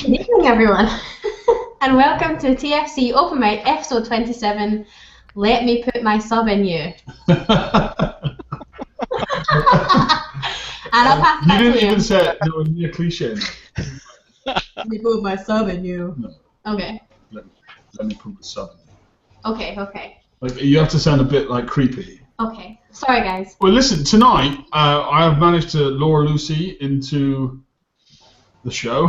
Good evening, everyone, and welcome to TFC Open Mic episode 27. Let me put my sub in you. And I'll pass You that didn't to even you. say it. No, it'd be a cliche. Let me put my sub in you. No. Okay. Let me put the sub in. Okay. Like, you have to sound a bit like creepy. Okay. Sorry, guys. Well, listen. Tonight, I have managed to lure Lucy into the show.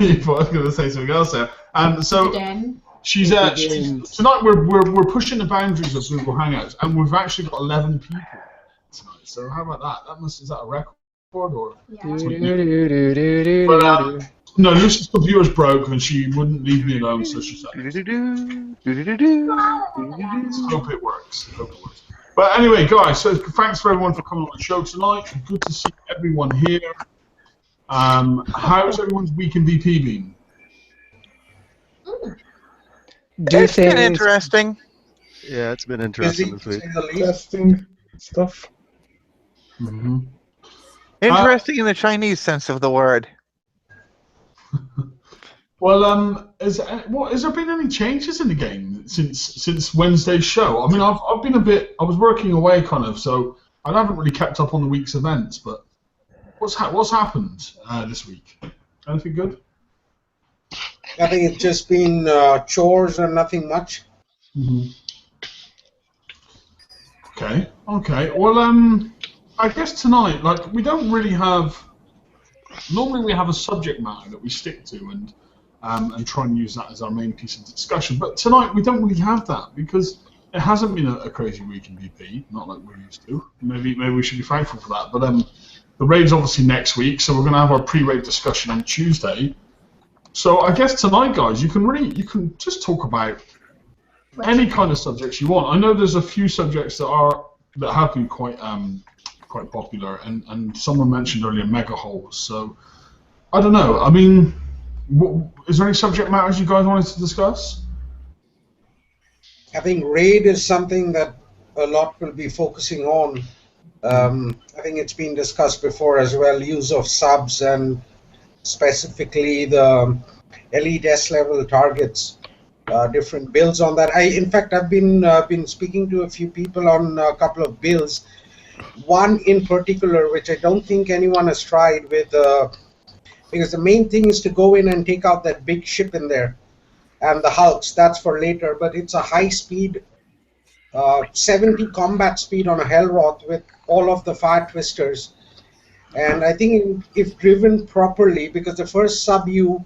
If I was going to say something else there, and so she's tonight. We're pushing the boundaries of Google Hangouts, and we've actually got 11 people tonight. So how about that? Is that a record or? Yeah. But, no, Lucy's computer's broke and she wouldn't leave me alone, so she said, hope it works. But anyway, guys, so thanks for everyone for coming on the show tonight. Good to see everyone here. How's everyone's week in VP been? It's been interesting. Yeah, it's been interesting this week. Testing stuff. Mm-hmm. Interesting in the Chinese sense of the word. Well, has there been any changes in the game since Wednesday's show? I mean, I've been I was working away kind of, so I haven't really kept up on the week's events. But what's happened this week? Anything good? I think it's just been chores and nothing much. Mm-hmm. Okay. Well, I guess tonight, like, we don't really have. Normally, we have a subject matter that we stick to and try and use that as our main piece of discussion. But tonight, we don't really have that because it hasn't been a crazy week in VP, not like we're used to. Maybe we should be thankful for that. But the raid's obviously next week, so we're going to have our pre-raid discussion on Tuesday. So I guess tonight, guys, you can just talk about any kind of subjects you want. I know there's a few subjects that have been quite popular, and someone mentioned earlier mega holes. So I don't know. I mean, is there any subject matters you guys wanted to discuss? I think raid is something that a lot will be focusing on. I think it's been discussed before as well, use of subs and specifically the elite S level targets, different builds on that. In fact, I've been speaking to a few people on a couple of builds. One in particular, which I don't think anyone has tried with, because the main thing is to go in and take out that big ship in there, and the hulks. That's for later. But it's a high speed, 70 combat speed on a Hellroth with all of the fire twisters. And I think if driven properly, because the first sub you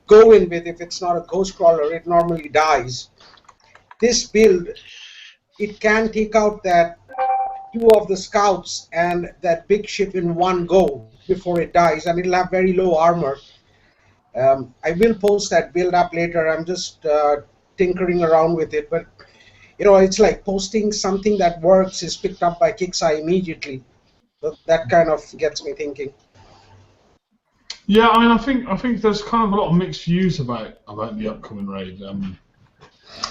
go in with, if it's not a ghost crawler, it normally dies. This build, it can take out that 2 of the scouts and that big ship in one go before it dies, and it'll have very low armor. I will post that build up later. I'm just tinkering around with it, but it's like posting something that works is picked up by Kixeye immediately. So that kind of gets me thinking. Yeah, I mean, I think there's kind of a lot of mixed views about the upcoming raid.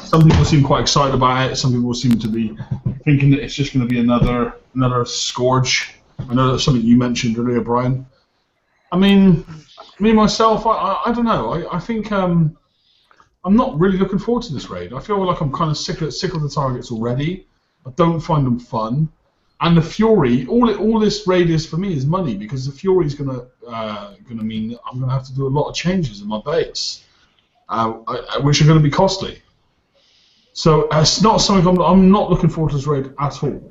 Some people seem quite excited about it. Some people seem to be thinking that it's just going to be another scourge. I know that's something you mentioned earlier, Brian. I mean, me myself, I don't know. I think I'm not really looking forward to this raid. I feel like I'm kind of sick of the targets already. I don't find them fun. And the Fury, all this raid is for me is money, because the Fury is gonna mean that I'm gonna have to do a lot of changes in my base, which are gonna be costly. So it's not something I'm not looking forward to this raid at all.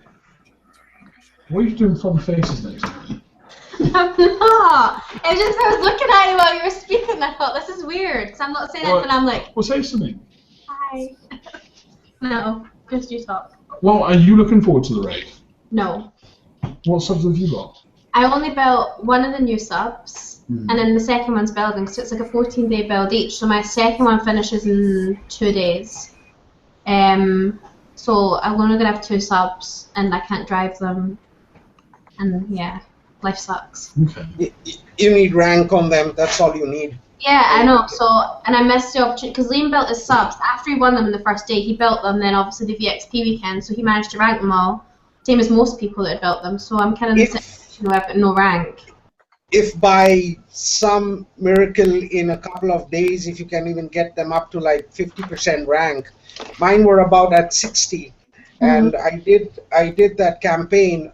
What are you doing fun faces next to me? I'm not. It's just I was looking at you while you were speaking and I thought, this is weird, because I'm not saying it, and I'm like, well, say something. hi. No, just you talk. Well, are you looking forward to the raid? No. What subs have you got? I only built one of the new subs, and then the second one's building, so it's like a 14-day build each. So my second one finishes in 2 days. So I'm only gonna have 2 subs, and I can't drive them. And yeah, life sucks. Okay. You need rank on them. That's all you need. Yeah, I know. So, and I missed the opportunity because Liam built his subs after he won them in the first day. He built them, then obviously the VXP weekend, so he managed to rank them all. Same as most people that had built them, so I'm kind of in the situation where I've got no rank. if by some miracle in a couple of days, if you can even get them up to like 50% rank, mine were about at 60, and I did that campaign.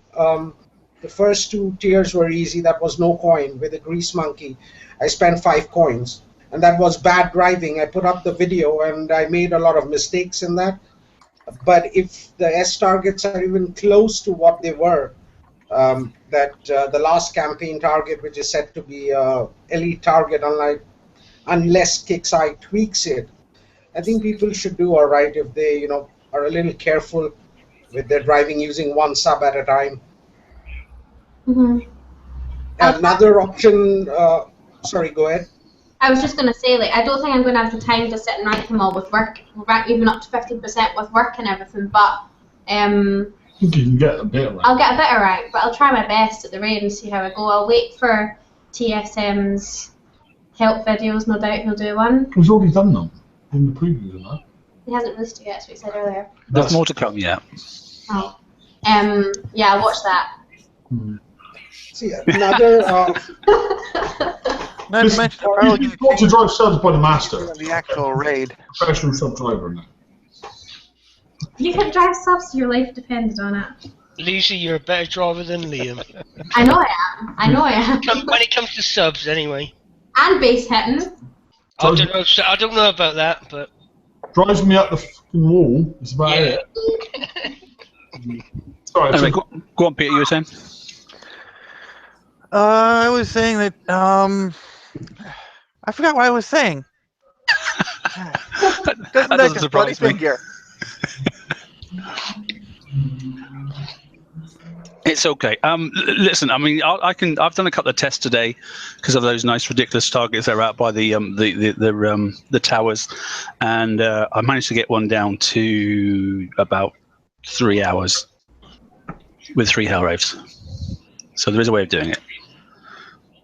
The first 2 tiers were easy. That was no coin with a grease monkey. I spent 5 coins, and that was bad driving. I put up the video, and I made a lot of mistakes in that. But if the S targets are even close to what they were, the last campaign target, which is set to be elite target, unless KicksEye tweaks it, I think people should do all right if they, are a little careful with their driving, using 1 sub at a time. Another option. Sorry, go ahead. I was just going to say, I don't think I'm going to have the time to sit and rank them all with work, even up to 15% with work and everything, but I think you can get a bit of rank. I'll get a bit of rank, but I'll try my best at the raid and see how I go. I'll wait for TSM's help videos, no doubt he'll do one. He's already done them in the previews and that. He hasn't released it yet, that's what he said earlier. There's more to come, yeah. Oh. Yeah, I'll watch that. See, another... You've got to drive subs by the master. The actual raid. Professional sub driver now. You can drive subs, your life depended on it. Lisa, you're a better driver than Liam. I know I am. When it comes to subs, anyway. And base hitting. I don't know about that, but... Drives me up the fucking wall, that's about it. Sorry, anyway, go on, Peter, you were saying? I was saying that, I forgot what I was saying. That doesn't surprise me. It's okay. Listen, I mean, I've done a couple of tests today because of those nice, ridiculous targets that are out by the towers, and I managed to get one down to about 3 hours with 3 hell raves. So there is a way of doing it.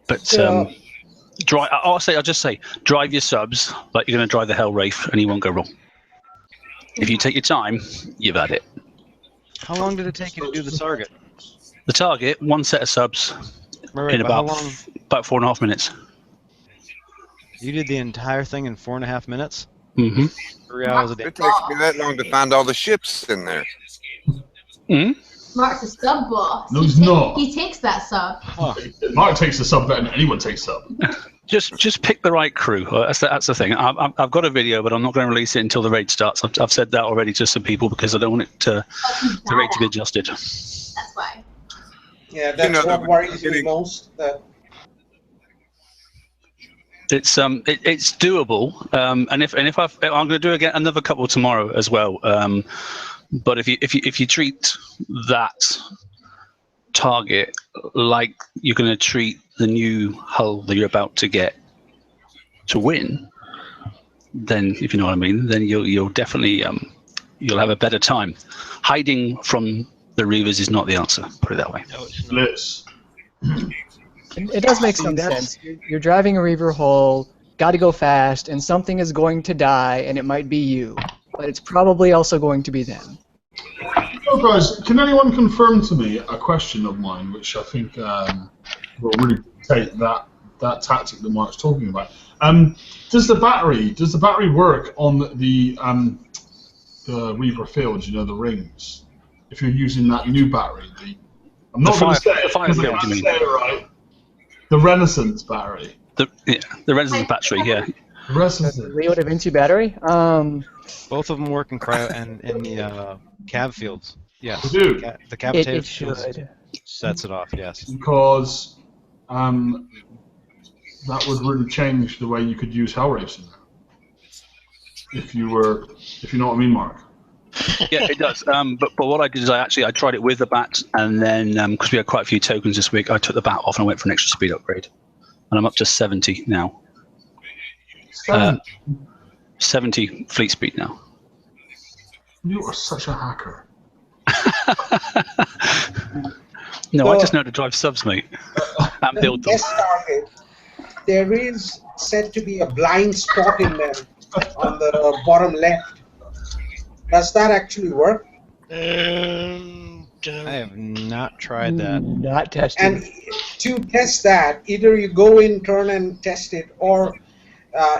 But I'll just say, drive your subs like you're going to drive the hell rave, and you won't go wrong. If you take your time, you've had it. How long did it take you to do the target? The target, 1 set of subs in about 4.5 minutes. You did the entire thing in 4.5 minutes? Mm-hmm. 3 hours a day. It takes me that long to find all the ships in there. Mm-hmm. Mark's a sub boss. No, he's not. He takes that sub. Huh. Mark takes the sub better than anyone takes sub. Just pick the right crew. That's the thing. I've got a video, but I'm not going to release it until the raid starts. I've said that already to some people because I don't want it the raid to be adjusted. That's why. Yeah, that's what worries me most. That it's doable, and if I'm going to do again another couple tomorrow as well. But if you treat that target like you're going to treat the new hull that you're about to get to win, then if you know what I mean, then you'll definitely you'll have a better time. Hiding from the Reavers is not the answer. Put it that way. No, it's not. Liz. It does make some sense. You're driving a Reaver hull, got to go fast, and something is going to die, and it might be you, but it's probably also going to be them. So guys, can anyone confirm to me a question of mine, which I think will really take that tactic that Mark's talking about? Does the battery work on the Reaver field? You know, the rings. If you're using that new battery, I'm not going to say it because I can't say it right. The Renaissance battery. The Renaissance battery, yeah. The Leo da Vinci battery. Both of them work in cryo and in the cab fields. Yes. They do. The cavitated It should. sets it off. Yes. Because that would really change the way you could use hell racing. If you know what I mean, Mark. Yeah, it does. But what I did is I tried it with the bat, and then because we had quite a few tokens this week, I took the bat off and I went for an extra speed upgrade, and I'm up to 70 now. 70 fleet speed now. You are such a hacker. No, I just know how to drive subs, mate, and build them. Target, there is said to be a blind spot in them on the bottom left. Does that actually work? Dunno. I have not tried that. Not tested. And to test that, either you go in, turn and test it, or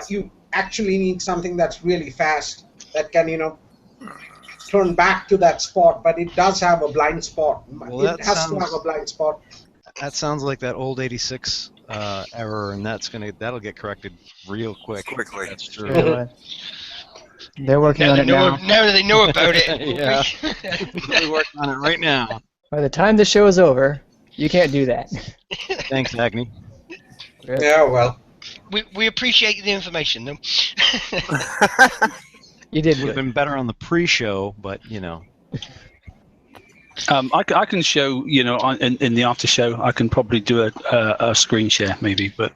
you actually need something that's really fast that can, turn back to that spot, but it does have a blind spot. Well, It has to have a blind spot. That sounds like that old 86 error, and that'll get corrected real quickly. That's true. Really? They're working on it now. Now that they know about it. Yeah. We're working on it right now. By the time the show is over, you can't do that. Thanks, Agni. Really? Yeah, well. We appreciate the information, though. You did Would have been better on the pre-show, but I can show, in the after show, I can probably do a screen share maybe, but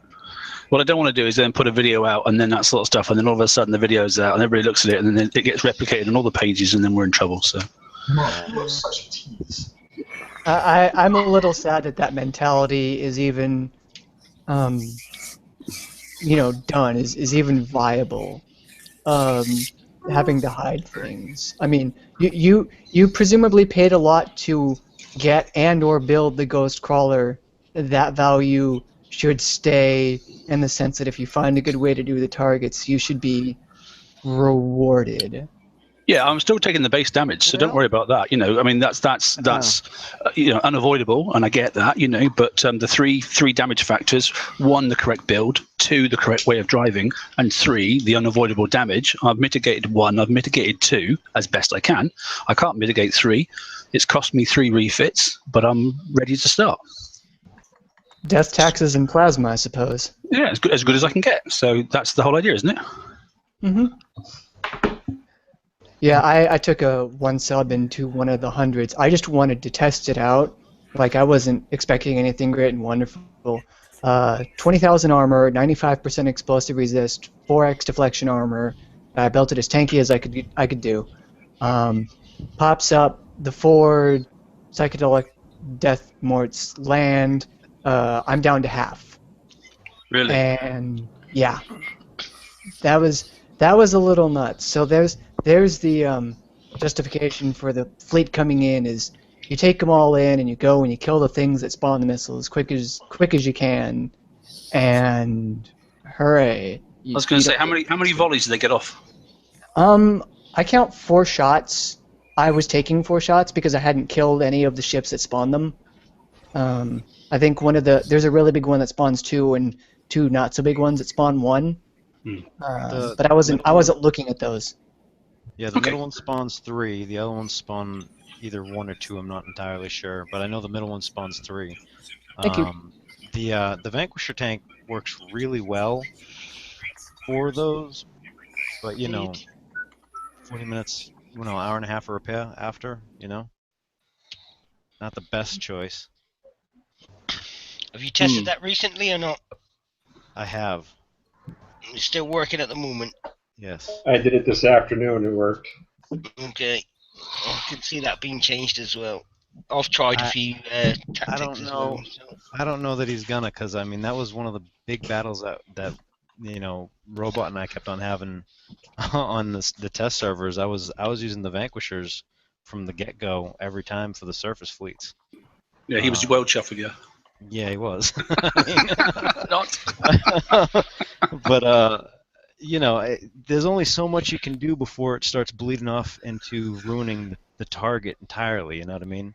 what I don't want to do is then put a video out and then that sort of stuff, and then all of a sudden the video's out and everybody looks at it and then it gets replicated on all the pages and then we're in trouble. So. Such a tease. I'm a little sad that mentality is even, done, is even viable. Having to hide things. I mean, you presumably paid a lot to get and or build the ghost crawler. That value should stay in the sense that if you find a good way to do the targets, you should be rewarded. Yeah, I'm still taking the base damage, so don't worry about that. I mean, that's unavoidable, and I get that. But the three damage factors: 1, the correct build; 2, the correct way of driving; and 3, the unavoidable damage. I've mitigated 1. I've mitigated 2 as best I can. I can't mitigate 3. It's cost me 3 refits, but I'm ready to start. Death taxes and plasma, I suppose. Yeah, as good as I can get. So that's the whole idea, isn't it? Mm-hmm. Yeah, I took a 1 sub into one of the hundreds. I just wanted to test it out. Like, I wasn't expecting anything great and wonderful. 20,000 armor, 95% explosive resist, 4x deflection armor. I built it as tanky as I could do. Pops up, the 4 psychedelic death morts land. I'm down to half. Really? And yeah, that was a little nuts. So there's the justification for the fleet coming in is you take them all in and you go and you kill the things that spawn the missiles quick as you can, and hooray! I was going to say, how many volleys did they get off? I count 4 shots. I was taking 4 shots because I hadn't killed any of the ships that spawned them. I think there's a really big one that spawns 2 and 2 not so big ones that spawn 1. But I wasn't looking at those. Yeah, the middle one spawns 3. The other ones spawn either 1 or 2. I'm not entirely sure, but I know the middle one spawns 3. Thank you. The Vanquisher tank works really well for those, but 40 minutes, hour and a half of repair after, not the best choice. Have you tested that recently or not? I have. You're still working at the moment. Yes. I did it this afternoon. It worked. Okay. I can see that being changed as well. I've tried a few tactics I don't know. as well. So. I don't know that he's gonna, because I mean that was one of the big battles that Robot and I kept on having on the test servers. I was using the Vanquishers from the get-go every time for the surface fleets. Yeah, he was well chuffed with you. Yeah, he was. Not. But there's only so much you can do before it starts bleeding off into ruining the target entirely. You know what I mean?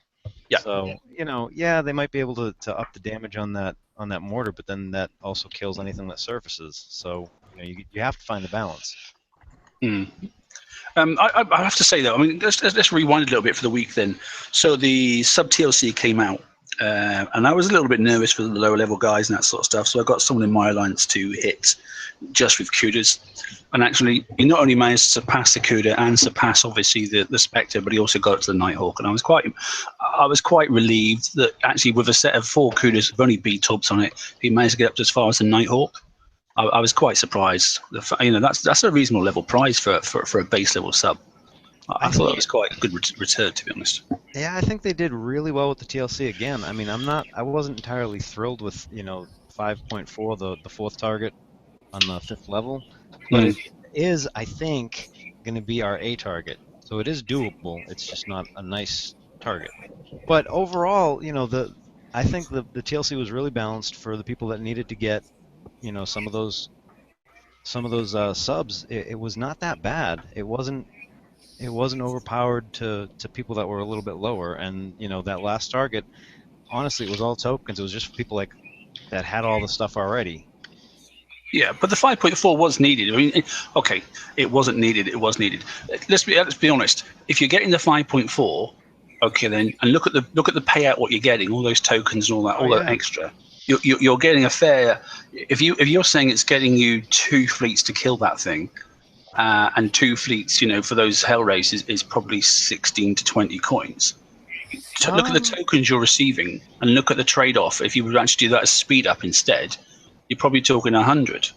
Yeah. So they might be able to up the damage on that mortar, but then that also kills anything that surfaces. So you have to find the balance. I have to say though, I mean, let's rewind a little bit for the week then. So the sub TLC came out, and I was a little bit nervous for the lower level guys and that sort of stuff. So I got someone in my alliance to hit just with Cudas, and actually he not only managed to surpass the Cuda and surpass obviously the Spectre, but he also got to the Nighthawk, and I was quite relieved that actually with a set of 4 Cudas with only B-tops on it, he managed to get up to as far as the Nighthawk. I was quite surprised. That's a reasonable level prize for a base level sub. I thought that was quite a good return, to be honest. Yeah, I think they did really well with the TLC again. I mean, I wasn't entirely thrilled with 5.4, the 4th target on the 5th level, but it is, I think, going to be our A target. So it is doable. It's just not a nice target. But overall, I think the TLC was really balanced for the people that needed to get, some of those subs. It was not that bad. It wasn't overpowered to people that were a little bit lower. And that last target, honestly, it was all tokens. It was just for people like that had all the stuff already. Yeah, but the 5.4 was needed. I mean, okay, it wasn't needed. It was needed. Let's be honest. If you're getting the 5.4, okay, then and look at the payout. What you're getting, all those tokens and all that, that extra. You're getting a fair. If you're saying it's getting you 2 fleets to kill that thing, and 2 fleets, for those hell races is probably 16 to 20 coins. Look at the tokens you're receiving and look at the trade-off. If you would actually do that as speed up instead, you're probably talking 100.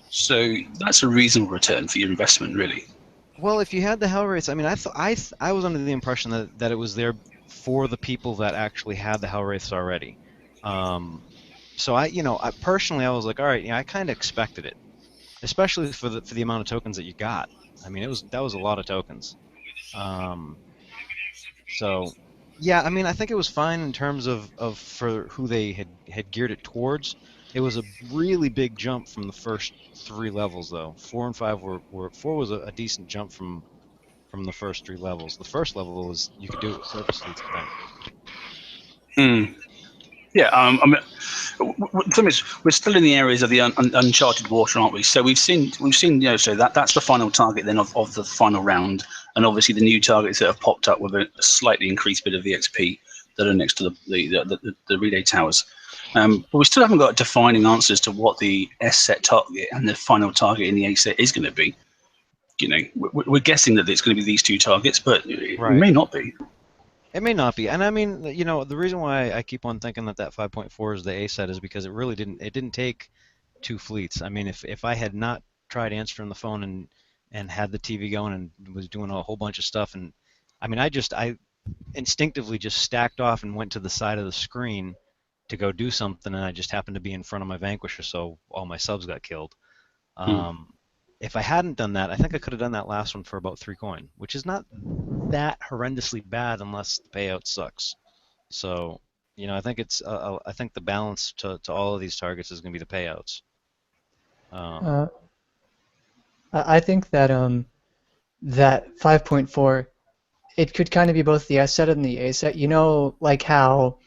So that's a reasonable return for your investment, really. Well, if you had the hell race, I mean, I was under the impression that it was there for the people that actually had the hell wraiths already. So I personally was like, all right, I kind of expected it, especially for the amount of tokens that you got. I mean, that was a lot of tokens. So yeah, I mean, I think it was fine in terms of for who they had geared it towards. It was a really big jump from the first 3 levels, though. 4 and 5 were 4 was a decent jump from the first 3 levels. The first level was you could do it with surface fleets, I think. Yeah, I mean, we're still in the areas of the uncharted water, aren't we? So we've seen, so that's the final target then of the final round, and obviously the new targets that have popped up with a slightly increased bit of EXP that are next to the relay towers. But we still haven't got defining answers to what the S set target and the final target in the A set is going to be. We're guessing that it's going to be these 2 targets, but it may not be. It may not be, and I mean, the reason why I keep on thinking that 5.4 is the A set is because it really didn't take 2 fleets. I mean, if I had not tried answering the phone and had the TV going and was doing a whole bunch of stuff, and I mean, I instinctively just stacked off and went to the side of the screen to go do something, and I just happened to be in front of my Vanquisher, so all my subs got killed. If I hadn't done that, I think I could have done that last one for about 3 coin, which is not that horrendously bad unless the payout sucks. So, I think I think the balance to all of these targets is going to be the payouts. I think that that 5.4, it could kind of be both the S set and the A set. Like how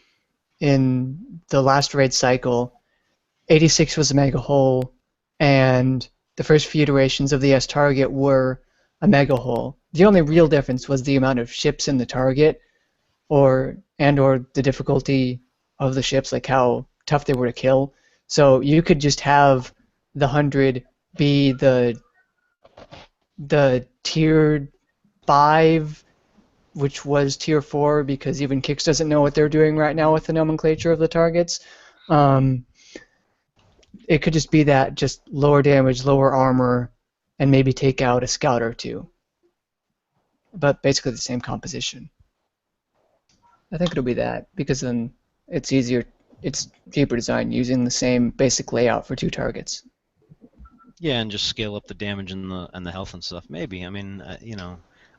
in the last raid cycle, 86 was a mega hull, and the first few iterations of the S target were a mega hull. The only real difference was the amount of ships in the target, or the difficulty of the ships, like how tough they were to kill. So you could just have the 100 be the tier 5, which was tier 4, because even Kix doesn't know what they're doing right now with the nomenclature of the targets. It could just be that, just lower damage, lower armor, and maybe take out a scout or 2. But basically the same composition. I think it'll be that, because then it's easier, it's cheaper design using the same basic layout for 2 targets. Yeah, and just scale up the damage and the health and stuff. Maybe. I mean,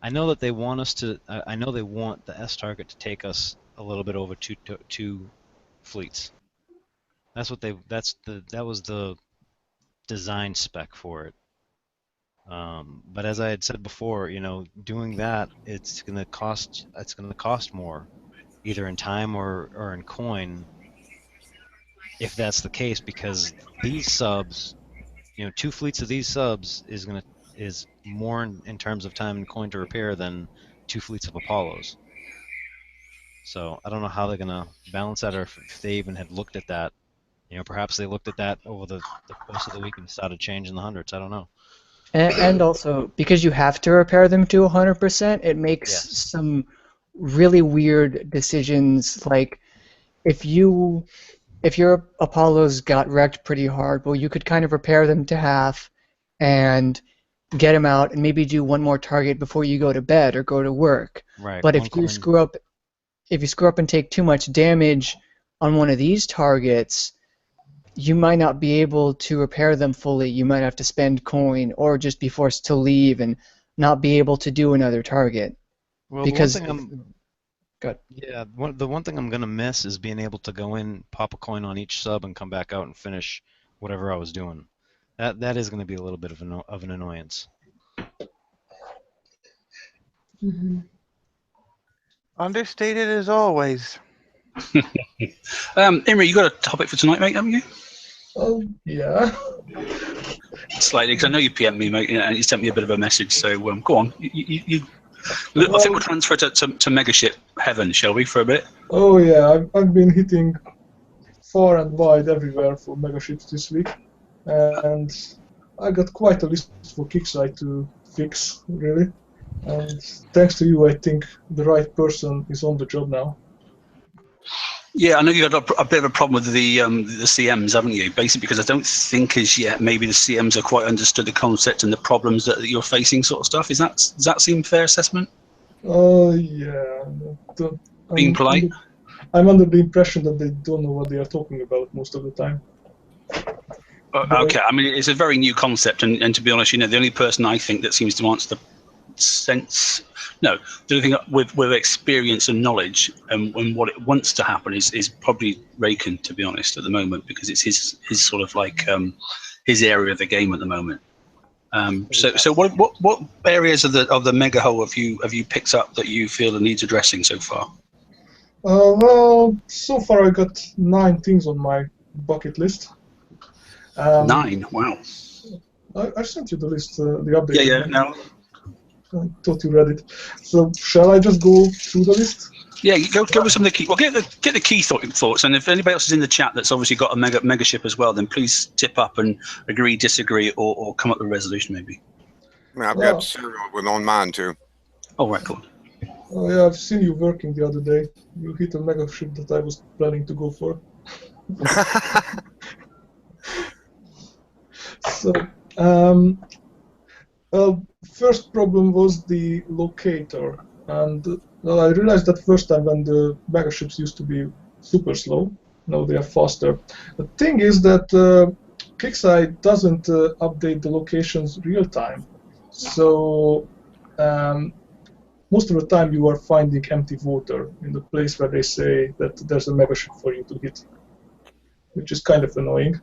I know that they want us to. I know they want the S target to take us a little bit over 2 fleets. That's what that was the design spec for it. But as I had said before, doing that, it's gonna cost more, either in time or in coin. If that's the case, because these subs, 2 fleets of these subs is more in terms of time and coin to repair than 2 fleets of Apollos. So I don't know how they're gonna balance that, or if they even had looked at that. Perhaps they looked at that over the course of the week and started changing the hundreds. I don't know. And also, because you have to repair them to 100%, it makes some really weird decisions. Like, if your Apollos got wrecked pretty hard, well, you could kind of repair them to half and get them out and maybe do 1 more target before you go to bed or go to work. Right. But if you screw up and take too much damage on one of these targets, you might not be able to repair them fully. You might have to spend coin or just be forced to leave and not be able to do another target. Well, because go Yeah, the one thing I'm gonna miss is being able to go in, pop a coin on each sub, and come back out and finish whatever I was doing. That is gonna be a little bit of an annoyance. Understated as always. Imri, you got a topic for tonight, mate, haven't you? Oh, yeah. Slightly, because I know you PM me, mate, and you sent me a bit of a message. So go on. I think we'll transfer to Megaship Heaven, shall we, for a bit? Oh, yeah. I've been hitting far and wide everywhere for megaships this week, and I got quite a list for Kickside to fix, really. And thanks to you, I think the right person is on the job now. Yeah, I know you got a bit of a problem with the CMs, haven't you? Basically, because I don't think as yet maybe the CMs have quite understood the concept and the problems that you're facing, sort of stuff. Does that seem fair assessment? Oh, yeah. Being polite? I'm under the impression that they don't know what they are talking about most of the time. Okay, I mean, it's a very new concept, and to be honest, the only person I think that seems to answer the only thing with experience and knowledge and what it wants to happen is probably Raken, to be honest, at the moment, because it's his sort of like his area of the game at the moment. So what areas of the mega hole have you picked up that you feel the needs addressing so far? Well, so far I got 9 things on my bucket list. 9? Wow. I sent you the list, the update. Yeah, no. I thought you read it. So shall I just go through the list? Yeah, go with some of the key. Well, get the key thoughts, and if anybody else is in the chat that's obviously got a mega ship as well, then please tip up and agree, disagree, or come up with a resolution maybe. I've got several on mine too. Oh, right, cool. Oh yeah, I've seen you working the other day. You hit a mega ship that I was planning to go for. So, first problem was the locator, and I realized that first time when the mega ships used to be super slow. Now they are faster. The thing is that Kickside doesn't update the locations real time, so most of the time you are finding empty water in the place where they say that there's a mega ship for you to hit, which is kind of annoying.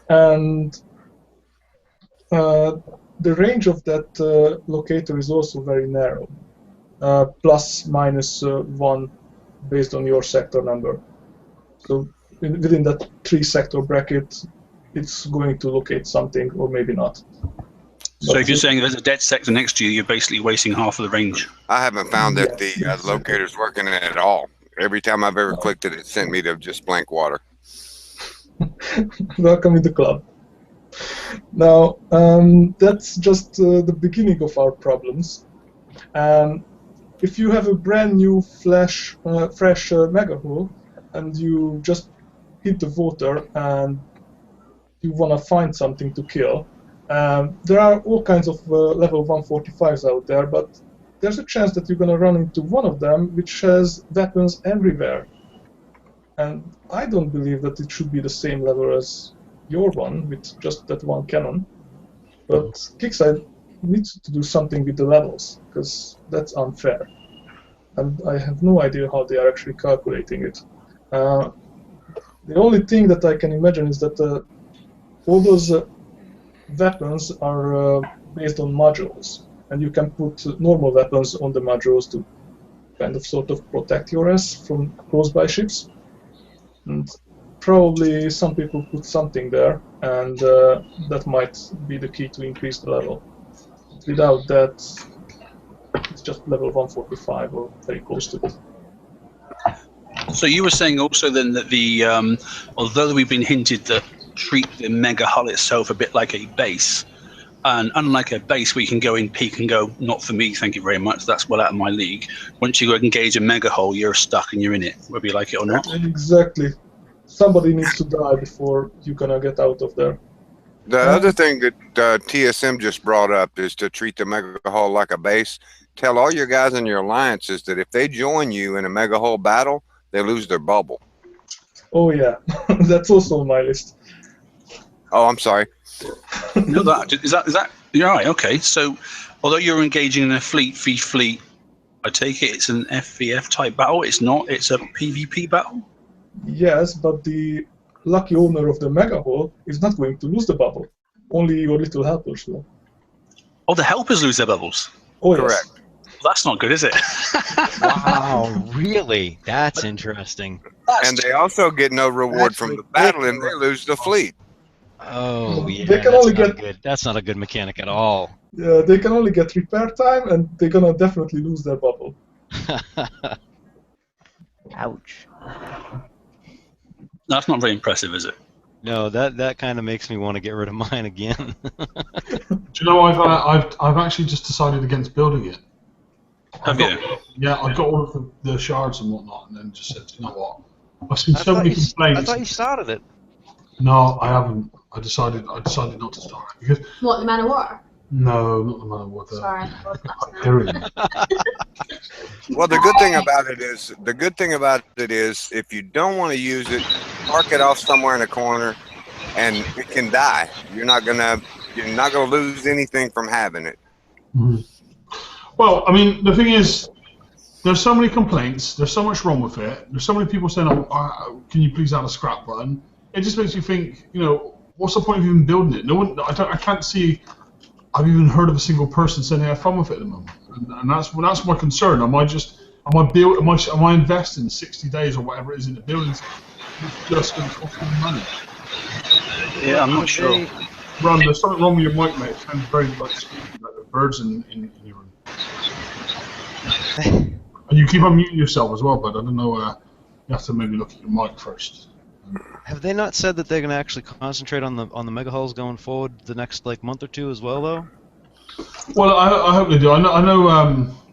And the range of that locator is also very narrow, plus minus 1 based on your sector number. So within that 3-sector bracket, it's going to locate something or maybe not. So if you're saying there's a dead sector next to you, you're basically wasting half of the range. I haven't found that the locator's working at all. Every time I've ever clicked it, it sent me to just blank water. Welcome to the club. Now, that's just the beginning of our problems. If you have a brand new fresh mega hole and you just hit the water and you want to find something to kill, there are all kinds of level 145s out there, but there's a chance that you're going to run into one of them which has weapons everywhere. And I don't believe that it should be the same level as your one with just that one cannon. But Kickside needs to do something with the levels, because that's unfair. And I have no idea how they are actually calculating it. The only thing that I can imagine is that all those weapons are based on modules, and you can put normal weapons on the modules to kind of sort of protect your ass from close-by ships. And probably some people put something there, and that might be the key to increase the level. Without that, it's just level 145 or very close to it. So you were saying also then that the although we've been hinted that treat the mega hull itself a bit like a base, and unlike a base where you can go in, peek and go, not for me, thank you very much, that's well out of my league. Once you engage a mega hull, you're stuck and you're in it, whether you like it or not. Exactly. Somebody needs to die before you're gonna get out of there. The other thing that TSM just brought up is to treat the mega hull like a base. Tell all your guys in your alliances that if they join you in a mega hull battle, they lose their bubble. Oh yeah, that's also on my list. Oh, I'm sorry. No, is that you're right? Okay, so although you're engaging in a fleet v fleet I take it it's an FVF type battle. It's not. It's a PvP battle. Yes, but the lucky owner of the mega hole is not going to lose the bubble. Only your little helpers will. Oh, the helpers lose their bubbles. Oh, Correct. yes. That's not good, is it? Wow, really? That's interesting. And they also get no reward That's from the battle, and they lose the fleet. Oh, yeah, They can that's only not get- good. That's not a good mechanic at all. They can only get repair time, and they're gonna definitely lose their bubble. Ouch. That's not very impressive, is it? No, that kind of makes me want to get rid of mine again. Do you know I've actually just decided against building it. Have you? Yeah, I got all of the shards and whatnot, and then just said, you know what? I've seen I so many I complaints. thought you started it. No, I haven't. I decided not to start it because What, the Man of War? no, not the matter what. Sorry. Well, the good thing about it is, if you don't want to use it, park it off somewhere in a corner, and it can die. You're not gonna lose anything from having it. Mm-hmm. Well, I mean, the thing is, there's so many complaints. There's so much wrong with it. There's so many people saying, "Oh, can you please add a scrap button?" It just makes you think, what's the point of even building it? No one, I can't see. I've even heard of a single person saying they have fun with it at the moment, and that's my concern. Am I investing 60 days or whatever it is into buildings? It's just going to cost me money. Yeah, I'm not sure. Ron, there's something wrong with your mic, mate. It sounds very like the birds in your room. And you keep unmuting yourself as well, but I don't know. You have to maybe look at your mic first. Have they not said that they're going to actually concentrate on the mega hulls going forward the next month or two as well, though? Well, I hope they do. I know.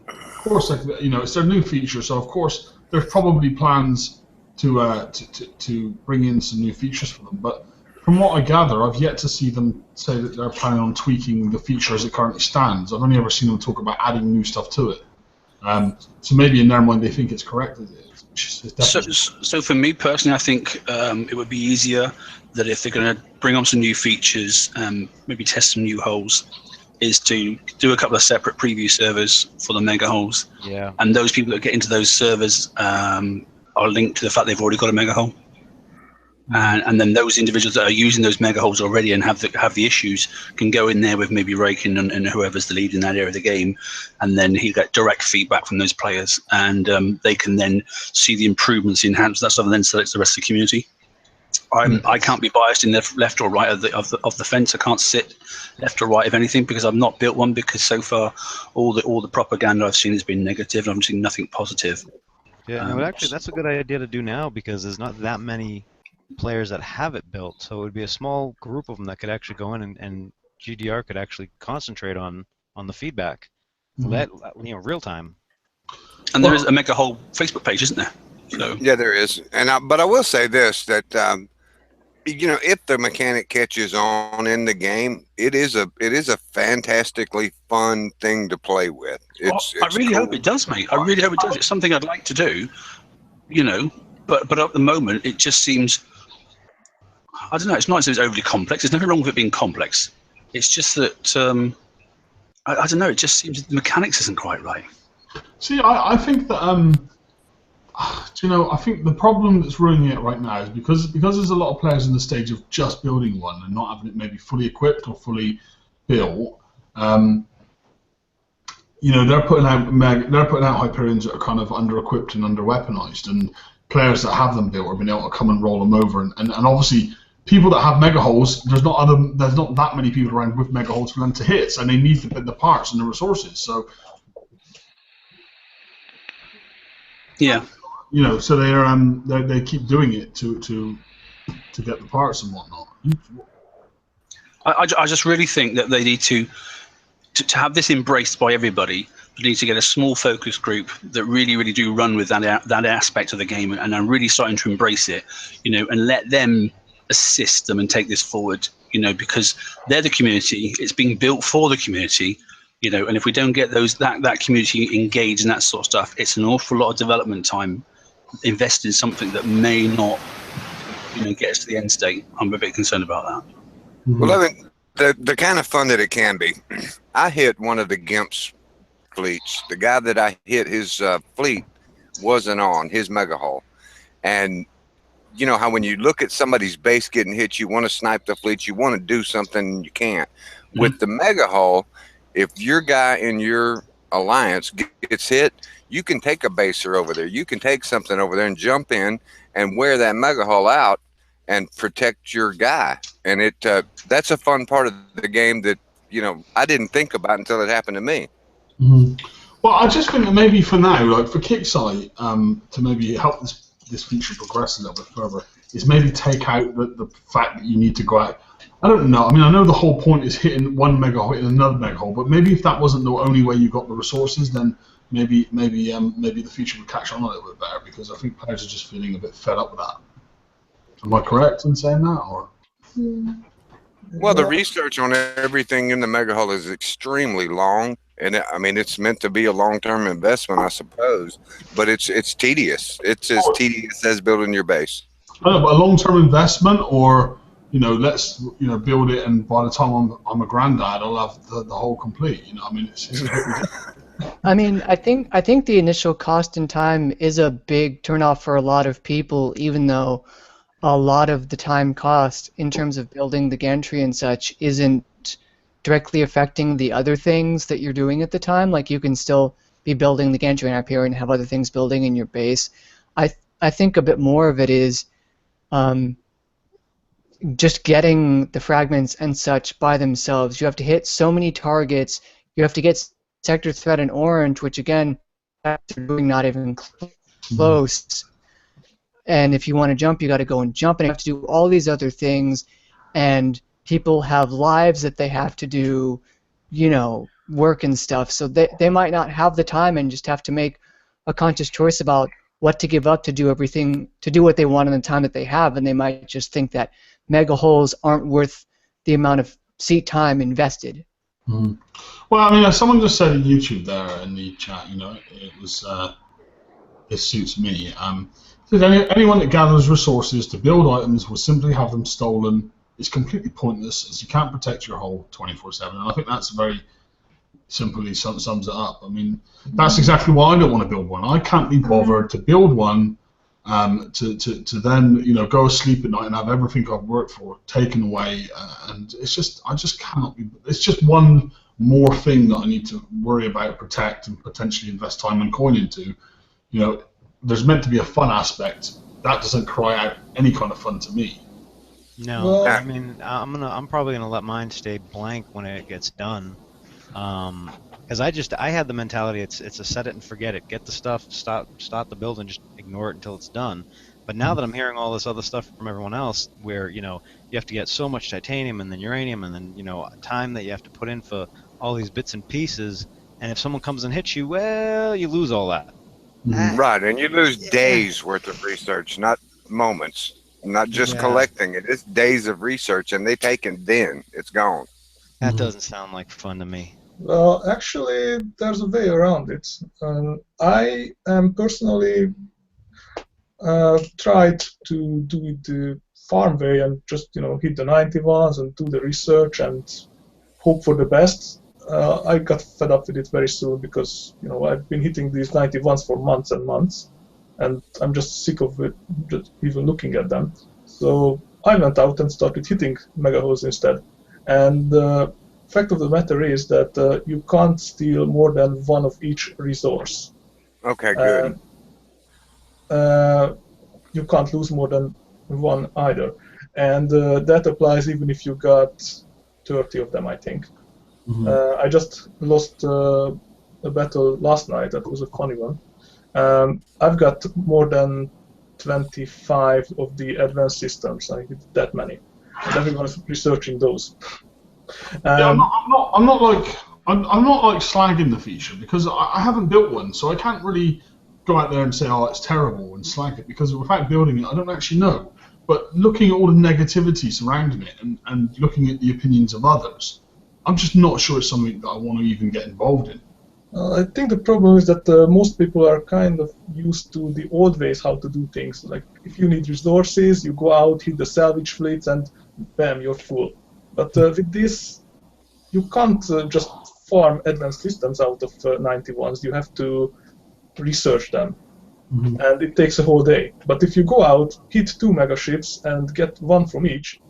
Of course, it's their new feature, so of course there's probably plans to bring in some new features for them. But from what I gather, I've yet to see them say that they're planning on tweaking the feature as it currently stands. I've only ever seen them talk about adding new stuff to it. So maybe in their mind they think it's correct as it is. So for me personally, I think it would be easier that if they're going to bring on some new features, maybe test some new holes, is to do a couple of separate preview servers for the mega holes. Yeah. And those people that get into those servers are linked to the fact they've already got a mega hole. And then those individuals that are using those mega holes already and have the issues can go in there with maybe Rakin and whoever's the lead in that area of the game, and then he'll get direct feedback from those players, and they can then see the improvements, enhance that stuff, and then select the rest of the community. I can't be biased in left or right of the fence. I can't sit left or right of anything because I've not built one, because so far all the propaganda I've seen has been negative, and I've seen nothing positive. Yeah, no, actually that's a good idea to do now, because there's not that many players that have it built, so it would be a small group of them that could actually go in, and GDR could actually concentrate on the feedback, real time. And there is a mega hole Facebook page, isn't there? So yeah, there is. But I will say this, that if the mechanic catches on in the game, it is a fantastically fun thing to play with. I really hope it does, mate. I really hope it does. It's something I'd like to do, but at the moment it just seems, I don't know, it's not as overly complex. There's nothing wrong with it being complex. It's just that I don't know. It just seems the mechanics isn't quite right. See, I think that I think the problem that's ruining it right now is because there's a lot of players in the stage of just building one and not having it maybe fully equipped or fully built. They're putting out Hyperions that are kind of under-equipped and under-weaponized, and players that have them built are being able to come and roll them over, and obviously people that have mega holes, there's not that many people around with mega holes for them to hit, and they need the parts and the resources. So yeah, so they keep doing it to get the parts and whatnot. I just really think that they need to have this embraced by everybody. They need to get a small focus group that really do run with that aspect of the game, and are really starting to embrace it, and let them assist them and take this forward, because they're the community. It's being built for the community, and if we don't get that community engaged in that sort of stuff, it's an awful lot of development time invested in something that may not, get us to the end state. I'm a bit concerned about that. Well, I mean, the kind of fun that it can be. I hit one of the Gimps fleets. The guy that I hit his fleet wasn't on his mega hull, and you know how when you look at somebody's base getting hit, you want to snipe the fleets, you want to do something, and you can't. With the mega hull, if your guy in your alliance gets hit, you can take a baser over there, you can take something over there and jump in and wear that mega hull out and protect your guy. And it that's a fun part of the game that, you know, I didn't think about until it happened to me. Well, I just think that maybe for now, like for Kicksite, to maybe help this feature progress a little bit further, is maybe take out the fact that you need to go out. I don't know. I mean, I know the whole point is hitting one mega hole, hitting another mega hole, but maybe if that wasn't the only way you got the resources, then maybe the feature would catch on a little bit better, because I think players are just feeling a bit fed up with that. Am I correct in saying that, or? Well, the research on everything in the mega hull is extremely long, and I mean it's meant to be a long-term investment, I suppose. But it's tedious. It's as tedious as building your base. I know, but a long-term investment, or let's build it, and by the time I'm a granddad, I'll have the whole complete. I mean, it's I mean, I think the initial cost and time is a big turnoff for a lot of people, even though a lot of the time cost in terms of building the gantry and such isn't directly affecting the other things that you're doing at the time. Like, you can still be building the gantry up here and have other things building in your base. I think a bit more of it is just getting the fragments and such by themselves. You have to hit so many targets. You have to get sector threat and orange, which again, after doing not even close. And if you want to jump, you got to go and jump, and you have to do all these other things. And people have lives that they have to do, work and stuff. So they might not have the time and just have to make a conscious choice about what to give up to do everything, to do what they want in the time that they have. And they might just think that mega holes aren't worth the amount of seat time invested. Well, I mean, as someone just said in YouTube there in the chat, it was it suits me. Anyone that gathers resources to build items will simply have them stolen. It's completely pointless, as you can't protect your hull 24/7. And I think that's very simply sums it up. I mean, that's exactly why I don't want to build one. I can't be bothered to build one to then go sleep at night and have everything I've worked for taken away. And it's just, I just cannot be. It's just one more thing that I need to worry about, protect, and potentially invest time and coin into. There's meant to be a fun aspect. That doesn't cry out any kind of fun to me. No, Well, I mean, I'm probably gonna let mine stay blank when it gets done, because I had the mentality it's a set it and forget it, get the stuff, stop the build, and just ignore it until it's done. But now that I'm hearing all this other stuff from everyone else, where you have to get so much titanium and then uranium and then time that you have to put in for all these bits and pieces, and if someone comes and hits you, well, you lose all that. Right, and you lose days worth of research, not moments. Not just collecting it. It's days of research, and they take it then. It's gone. That doesn't sound like fun to me. Well, actually, there's a way around it. I am personally tried to do it the farm way and just hit the 91s and do the research and hope for the best. I got fed up with it very soon because I've been hitting these 91s for months and months, and I'm just sick of it, just even looking at them. So I went out and started hitting mega holes instead. And the fact of the matter is that you can't steal more than one of each resource. Okay, good. You can't lose more than one either, and that applies even if you got 30 of them, I think. I just lost a battle last night. That was a funny one. I've got more than 25 of the advanced systems. I hit that many, and everyone's researching those. I'm not like slagging the feature, because I haven't built one, so I can't really go out there and say, oh, it's terrible, and slag it, because without building it, I don't actually know. But looking at all the negativity surrounding it and looking at the opinions of others, I'm just not sure it's something that I want to even get involved in. I think the problem is that most people are kind of used to the old ways how to do things. Like, if you need resources, you go out, hit the salvage fleets, and bam, you're full. But with this, you can't just farm advanced systems out of 91s, you have to research them. And it takes a whole day. But if you go out, hit 2 mega ships, and get 1 from each,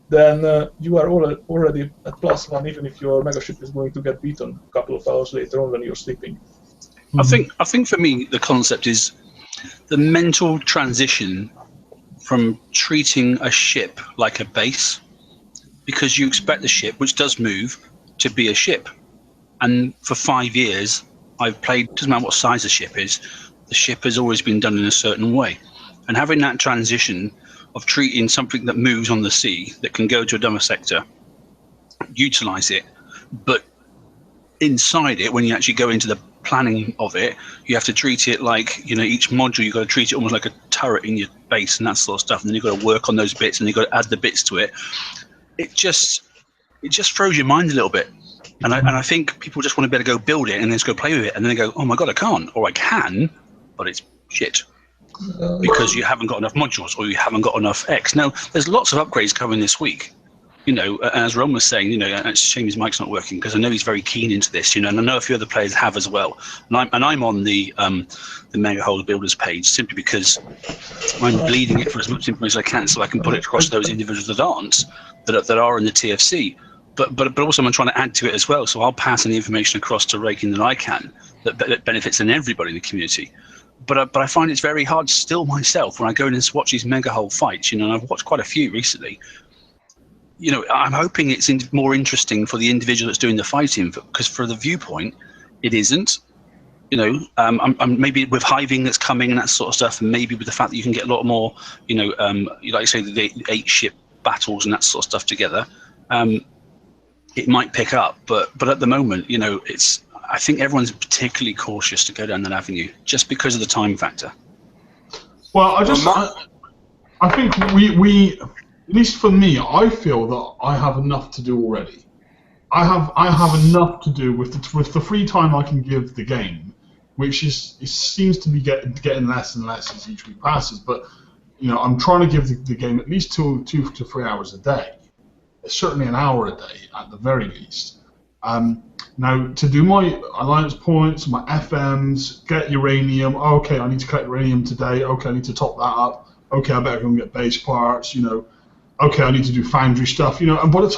then you are already at +1, even if your mega ship is going to get beaten a couple of hours later on when you're sleeping. I think for me the concept is the mental transition from treating a ship like a base, because you expect the ship, which does move, to be a ship. And for 5 years, I've played, doesn't matter what size the ship is, the ship has always been done in a certain way. And having that transition of treating something that moves on the sea, that can go to another sector, utilize it, but inside it, when you actually go into the planning of it, you have to treat it like, each module, you've got to treat it almost like a turret in your base and that sort of stuff. And then you've got to work on those bits, and you've got to add the bits to it. It just throws your mind a little bit. And I think people just want to be able to go build it and then just go play with it. And then they go, oh my God, I can't. Or I can, but it's shit. Because you haven't got enough modules, or you haven't got enough X. Now, there's lots of upgrades coming this week. As Ron was saying, it's a shame his mic's not working, because I know he's very keen into this, and I know a few other players have as well. And I'm on the Mega Hull Builders page simply because I'm bleeding it for as much information as I can, so I can put it across those individuals that aren't, that are in the TFC. But also I'm trying to add to it as well, so I'll pass any information across to Raking that I can that benefits in everybody in the community. But I find it's very hard still myself when I go in and watch these Mega Hull fights, and I've watched quite a few recently. I'm hoping it's more interesting for the individual that's doing the fighting, because for the viewpoint, it isn't. I'm maybe with hiving that's coming and that sort of stuff, and maybe with the fact that you can get a lot more, like you say, the 8-ship battles and that sort of stuff together, it might pick up. But at the moment, I think everyone's particularly cautious to go down that avenue just because of the time factor. Well, I think we at least for me, I feel that I have enough to do already. I have enough to do with the free time I can give the game, which seems to be getting less and less as each week passes. But I'm trying to give the game at least 2 to 3 hours a day, certainly an hour a day at the very least. Now, to do my alliance points, my FMs, get uranium. Okay, I need to collect uranium today. Okay, I need to top that up. Okay, I better go and get base parts. Okay, I need to do foundry stuff, and by the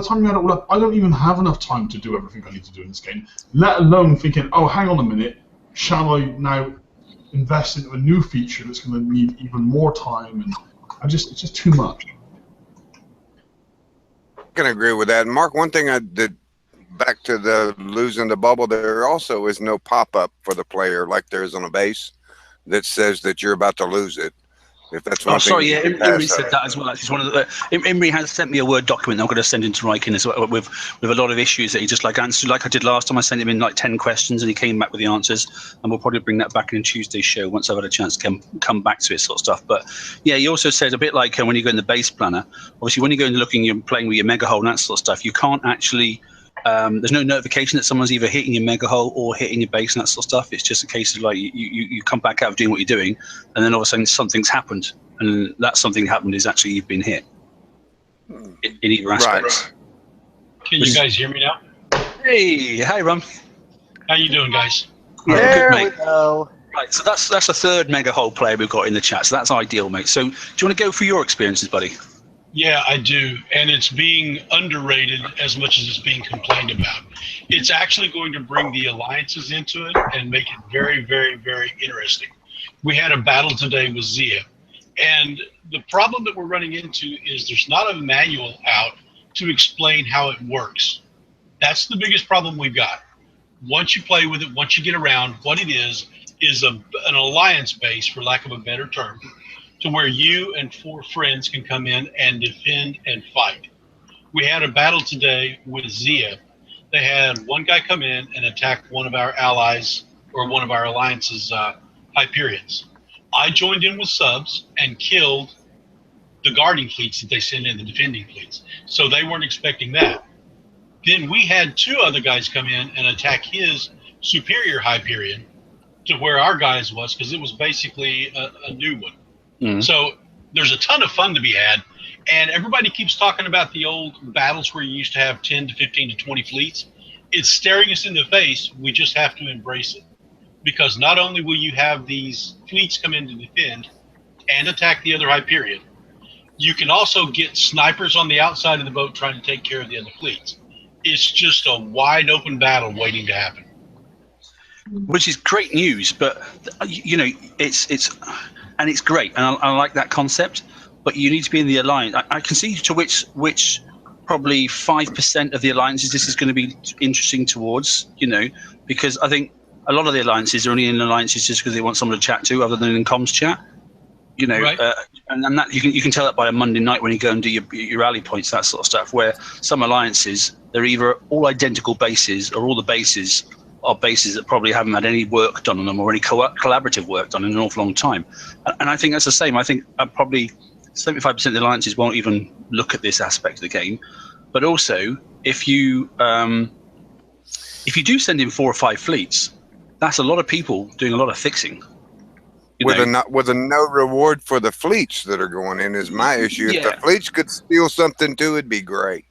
time you add it all up, I don't even have enough time to do everything I need to do in this game, let alone thinking, oh, hang on a minute, shall I now invest into a new feature that's going to need even more time, and it's just too much. I can agree with that. And Mark, one thing I did, back to the losing the bubble, there also is no pop-up for the player like there is on a base that says that you're about to lose it. If that's one thing. Sorry, yeah, Imri said that as well. Actually, one of the Imri has sent me a Word document. I'm going to send into Riken as well with a lot of issues that he just answered, like I did last time. I sent him in 10 questions, and he came back with the answers. And we'll probably bring that back in Tuesday's show once I've had a chance to come back to it, sort of stuff. But yeah, he also said a bit like when you go in the base planner. Obviously, when you go and looking, you're playing with your Mega Hull and that sort of stuff. You can't actually. There's no notification that someone's either hitting your Mega Hull or hitting your base and that sort of stuff. It's just a case of you come back out of doing what you're doing, and then all of a sudden something's happened, and that something happened is actually you've been hit in either aspects. Right. Can you guys hear me now? Hey, hi, Ron. How you doing, guys? There good, mate. we go. Right, so that's a third Mega Hull player we've got in the chat, so that's ideal, mate. So do you want to go through your experiences, buddy? Yeah, I do, and it's being underrated as much as it's being complained about. It's actually going to bring the alliances into it and make it very, very, very interesting. We had a battle today with Zia, and the problem that we're running into is there's not a manual out to explain how it works. That's the biggest problem we've got. Once you play with it, once you get around, what it is an alliance base, for lack of a better term, to where you and 4 friends can come in and defend and fight. We had a battle today with Zia. They had one guy come in and attack one of our allies or one of our alliance's Hyperions. I joined in with subs and killed the guarding fleets that they send in, the defending fleets. So they weren't expecting that. Then we had 2 other guys come in and attack his superior Hyperion to where our guys was, because it was basically a new one. Mm-hmm. So there's a ton of fun to be had, and everybody keeps talking about the old battles where you used to have 10 to 15 to 20 fleets. It's staring us in the face. We just have to embrace it. Because not only will you have these fleets come in to defend and attack the other Hyperion, you can also get snipers on the outside of the boat trying to take care of the other fleets. It's just a wide open battle waiting to happen. Which is great news, but you know, it's great, and I like that concept. But you need to be in the alliance. I can see to which probably 5% of the alliances this is going to be interesting towards. You know, because I think a lot of the alliances are only in alliances just because they want someone to chat to, other than in comms chat. You know, right. And that you can tell that by a Monday night when you go and do your rally points, that sort of stuff. Where some alliances, they're either all identical bases or all the bases are bases that probably haven't had any work done on them or any collaborative work done in an awful long time. And I think that's the same. I think probably 75% of the alliances won't even look at this aspect of the game. But also, if you do send in 4 or 5 fleets, that's a lot of people doing a lot of fixing. With a no reward for the fleets that are going in is my issue. If the fleets could steal something too, it'd be great.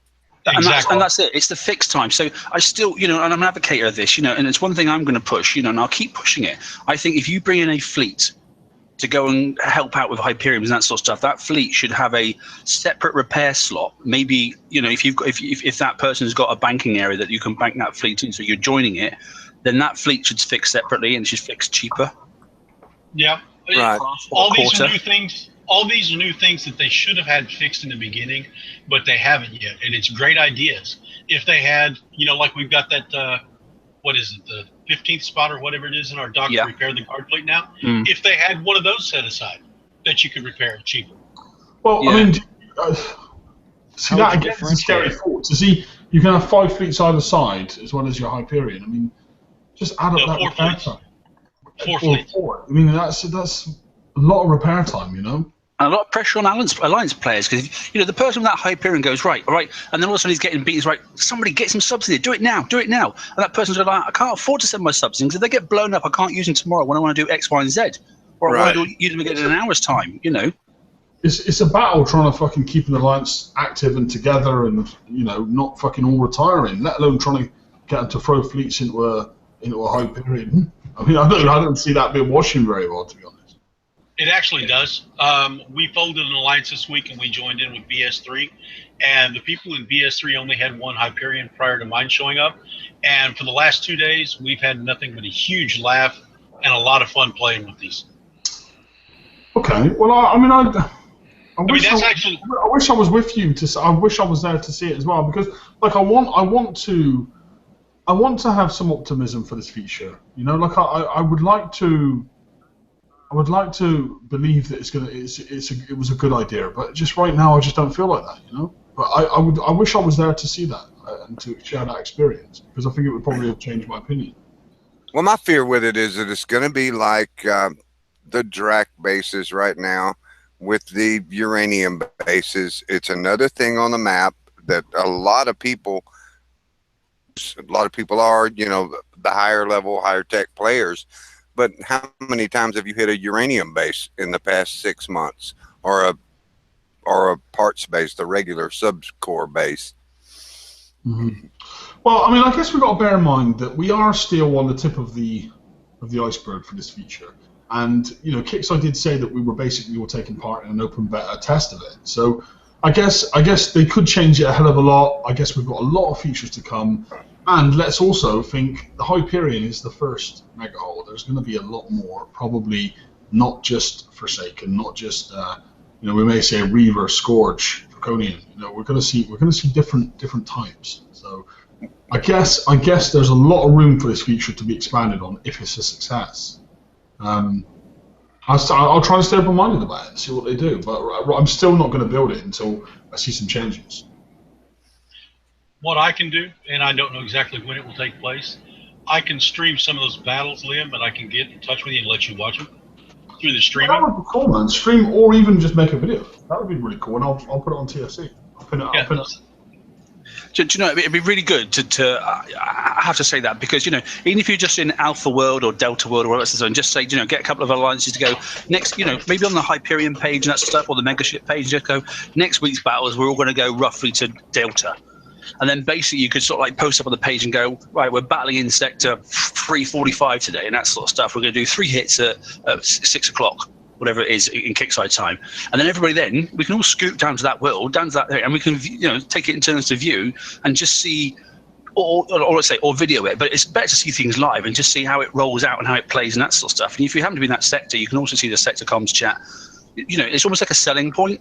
And that's it. It's the fixed time. So I still, you know, and I'm an advocate of this, you know, and it's one thing I'm going to push, you know, and I'll keep pushing it. I think if you bring in a fleet to go and help out with Hyperions and that sort of stuff, that fleet should have a separate repair slot. Maybe, you know, if that person's got a banking area that you can bank that fleet in, so you're joining it, then that fleet should fix separately and should fix cheaper. Yeah. Right. All these are new things. All these are new things that they should have had fixed in the beginning, but they haven't yet. And it's great ideas. If they had, you know, like we've got that, what is it, the 15th spot or whatever it is in our dock to repair the guard plate now. If they had one of those set aside that you could repair it cheaper. Well, I mean, see that again is a scary thought. To see you can have 5 fleets either side as well as your Hyperion. I mean, just add up that repair time. 4 fleets. 4. I mean, that's a lot of repair time, you know. And a lot of pressure on alliance players, because you know the person with that Hyperion goes right, all right, and then all of a sudden he's getting beat. He's right. Somebody get some subs in there. Do it now. And that person's like, I can't afford to send my subs in because if they get blown up, I can't use them tomorrow when I want to do X, Y, and Z, or I want to use them again in an hour's time. You know. It's a battle trying to fucking keep an alliance active and together, and you know, not fucking all retiring. Let alone trying to get them to throw fleets into a Hyperion. I mean, I don't see that being washing very well, to be honest. It actually does. We folded an alliance this week and we joined in with BS3. And the people in BS3 only had 1 Hyperion prior to mine showing up. And for the last 2 days, we've had nothing but a huge laugh and a lot of fun playing with these. Okay. Well, I wish I was with you I wish I was there to see it as well, because like I want to have some optimism for this feature. You know, like I would like to believe that it was a good idea, but just right now I just don't feel like that, you know. But I wish I was there to see that and to share that experience, because I think it would probably have changed my opinion. Well, my fear with it is that it's going to be like the Drac bases right now with the uranium bases. It's another thing on the map that a lot of people are, you know, the higher level, higher tech players. But how many times have you hit a uranium base in the past 6 months, or a parts base, the regular sub-core base? Mm-hmm. Well, I mean, I guess we've got to bear in mind that we are still on the tip of the iceberg for this feature. And, you know, Kixeye did say that we were basically all taking part in an open beta test of it. So I guess they could change it a hell of a lot. I guess we've got a lot of features to come. And let's also think the Hyperion is the first mega hull. There's going to be a lot more, probably not just Forsaken, not just you know, we may say Reaver, Scourge, Draconian. You know, we're going to see different types. So I guess there's a lot of room for this feature to be expanded on if it's a success. I'll try to stay open-minded about it and see what they do, but I'm still not going to build it until I see some changes. What I can do, and I don't know exactly when it will take place, I can stream some of those battles, Liam, and I can get in touch with you and let you watch them through the streaming. That would be cool, man. Stream or even just make a video. That would be really cool, and I'll put it on TFC. I'll pin it. Do you know, it'd be really good to I have to say that, because, you know, even if you're just in Alpha World or Delta World or whatever else, and just say, you know, get a couple of alliances to go next, you know, maybe on the Hyperion page and that stuff, or the Megaship page, just go, next week's battles, we're all going to go roughly to Delta. and then basically you could sort of like post up on the page and go, right, we're battling in sector 345 today, and that sort of stuff. We're going to do 3 hits at 6 o'clock, whatever it is in kickside time, and then everybody we can all scoot down to that world, down to that, and we can take it in turns to view and just see. Or let's say, or video it, but it's better to see things live and just see how it rolls out and how it plays and that sort of stuff. And if you happen to be in that sector, you can also see the sector comms chat. It's almost like a selling point.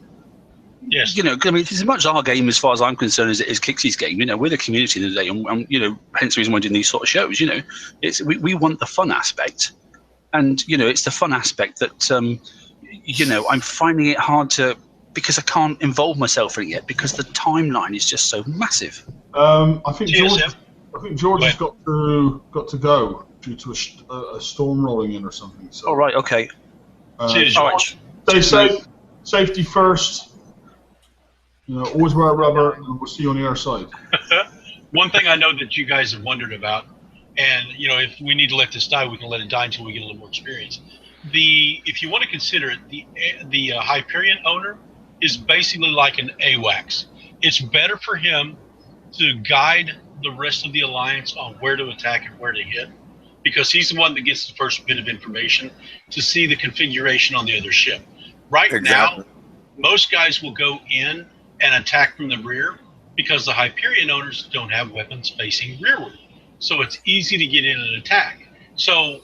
Yes. I mean, it's as much our game as far as I'm concerned as it is Kixie's game. We're the community today, and hence the reason we're doing these sort of shows. We want the fun aspect, and it's the fun aspect that I'm finding it hard to, because I can't involve myself in it yet because the timeline is just so massive. I think George has got to go due to a storm rolling in or something. So. All right. Okay. Cheers, George. Stay safe. Safety first. Always wear rubber, and we'll see you on the other side. One thing I know that you guys have wondered about, and if we need to let this die, we can let it die until we get a little more experience. If you want to consider it, the Hyperion owner is basically like an AWACS. It's better for him to guide the rest of the alliance on where to attack and where to hit, because he's the one that gets the first bit of information to see the configuration on the other ship. Right now, most guys will go in and attack from the rear because the Hyperion owners don't have weapons facing rearward. So it's easy to get in and attack. So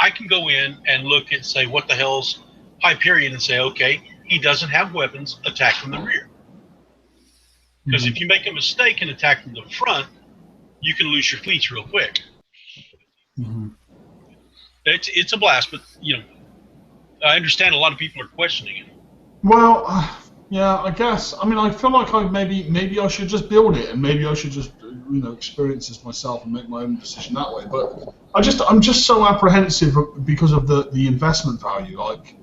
I can go in and look and say, what the hell's Hyperion, and say, okay, he doesn't have weapons, attack from the rear. Because if you make a mistake and attack from the front, you can lose your fleets real quick. Mm-hmm. It's a blast, but I understand a lot of people are questioning it. Well, yeah, I guess. I mean, I feel like maybe I should just build it, and maybe I should just experience this myself and make my own decision that way. But I'm just so apprehensive because of the investment value. Like,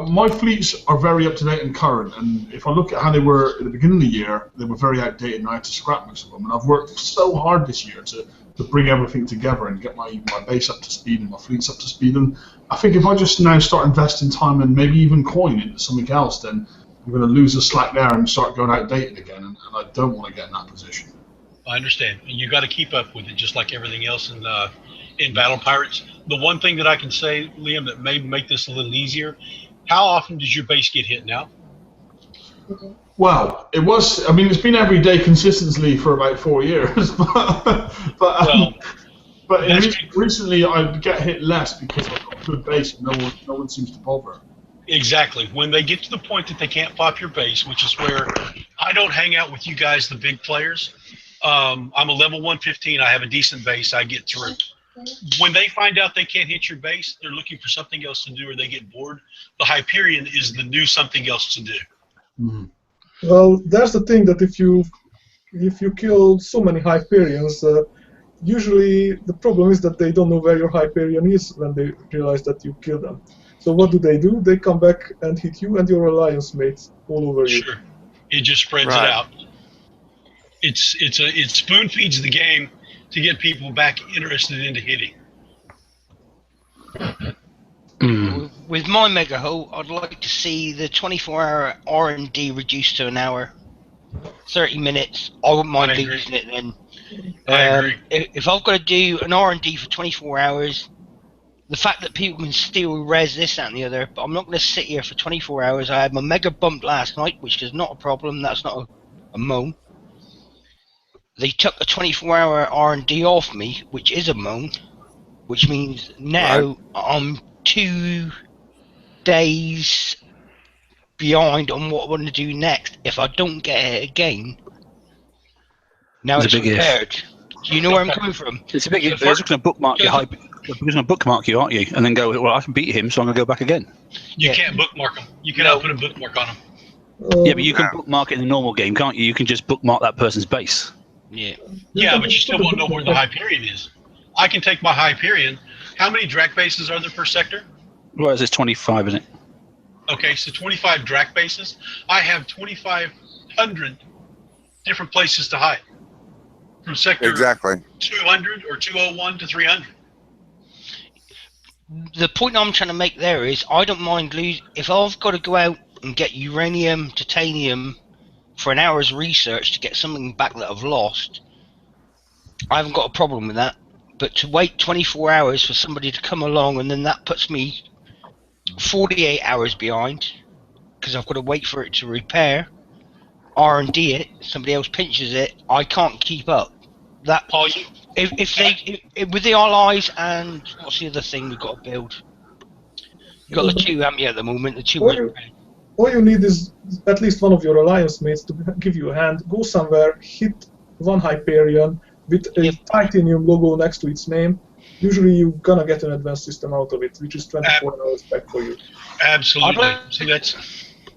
my fleets are very up to date and current, and if I look at how they were at the beginning of the year, they were very outdated, and I had to scrap most of them. And I've worked so hard this year to bring everything together and get my base up to speed and my fleets up to speed. And I think if I just now start investing time and maybe even coin into something else, then I'm going to lose the slack there and start going outdated again, and I don't want to get in that position. I understand. You got to keep up with it, just like everything else in Battle Pirates. The one thing that I can say, Liam, that may make this a little easier: how often does your base get hit now? Well, it's been every day consistently for about 4 years, but recently I get hit less because I've got a good base and no one seems to bother. Exactly. When they get to the point that they can't pop your base, which is where I don't hang out with you guys, the big players. I'm a level 115. I have a decent base. I get through. When they find out they can't hit your base, they're looking for something else to do, or they get bored. The Hyperion is the new something else to do. Mm-hmm. Well, that's the thing, that if you kill so many Hyperions, usually the problem is that they don't know where your Hyperion is when they realize that you killed them. So what do? They come back and hit you and your alliance mates all over you. Sure. It just spreads it out. It spoon feeds the game to get people back interested into hitting. With my mega hull, I'd like to see the 24-hour R&D reduced to an hour. 30 minutes. I wouldn't mind losing it then. I agree. If I've got to do an R&D for 24 hours, the fact that people can steal res, this, that, and the other, but I'm not going to sit here for 24 hours. I had my mega bump last night, which is not a problem. That's not a moan. They took a 24-hour R&D off me, which is a moan, which means now I'm 2 days behind on what I want to do next. If I don't get it again, now it's prepared. Do you know where I'm coming from? It's a big if. They're just going to bookmark your hype. They're going to bookmark you, aren't you? And then go, well, I can beat him, so I'm going to go back again. You can't bookmark them. You cannot put a bookmark on them. Yeah, but you can bookmark it in the normal game, can't you? You can just bookmark that person's base. Yeah. Yeah, but you still won't know where the Hyperion is. I can take my Hyperion. How many Drac bases are there per sector? Well, it's 25, isn't it? Okay, so 25 Drac bases. I have 2,500 different places to hide. From sector 200 or 201 to 300. The point I'm trying to make there is I don't mind losing. If I've got to go out and get uranium, titanium, for an hour's research to get something back that I've lost, I haven't got a problem with that. But to wait 24 hours for somebody to come along, and then that puts me 48 hours behind because I've got to wait for it to repair, R&D it, somebody else pinches it, I can't keep up. That if they with the allies and what's the other thing we've got to build? We've got the two, haven't you, at the moment? The two. All you need is at least one of your alliance mates to give you a hand. Go somewhere, hit one Hyperion with a titanium logo next to its name. Usually you're gonna get an advanced system out of it, which is 24 hours back for you. Absolutely. See,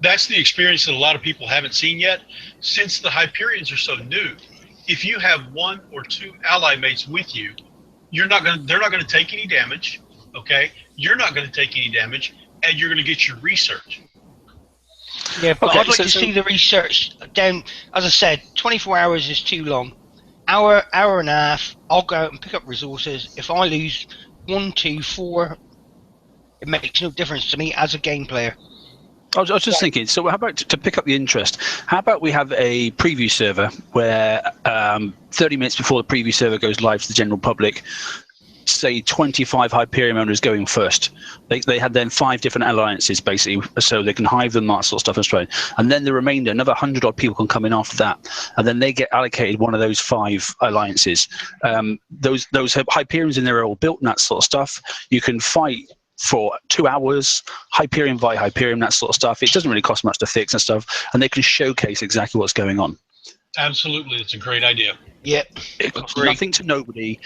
that's the experience that a lot of people haven't seen yet. Since the Hyperions are so new, if you have one or two ally mates with you, they're not gonna take any damage. Okay, you're not gonna take any damage, and you're gonna get your research. Yeah, but I'd like to see the research down. As I said, 24 hours is too long. Hour and a half, I'll go out and pick up resources. If I lose 1, 2, 4, it makes no difference to me as a game player. I was just thinking, so how about to pick up the interest, how about we have a preview server where 30 minutes before the preview server goes live to the general public, say 25 Hyperion owners going first. They had then 5 different alliances basically, so they can hive them, that sort of stuff, and so on. And then the remainder, another 100 odd people can come in after that, and then they get allocated one of those 5 alliances. Those Hyperions in there are all built and that sort of stuff. You can fight for 2 hours, Hyperion by Hyperion, that sort of stuff. It doesn't really cost much to fix and stuff, and they can showcase exactly what's going on. Absolutely, it's a great idea. Yep. It costs nothing to nobody.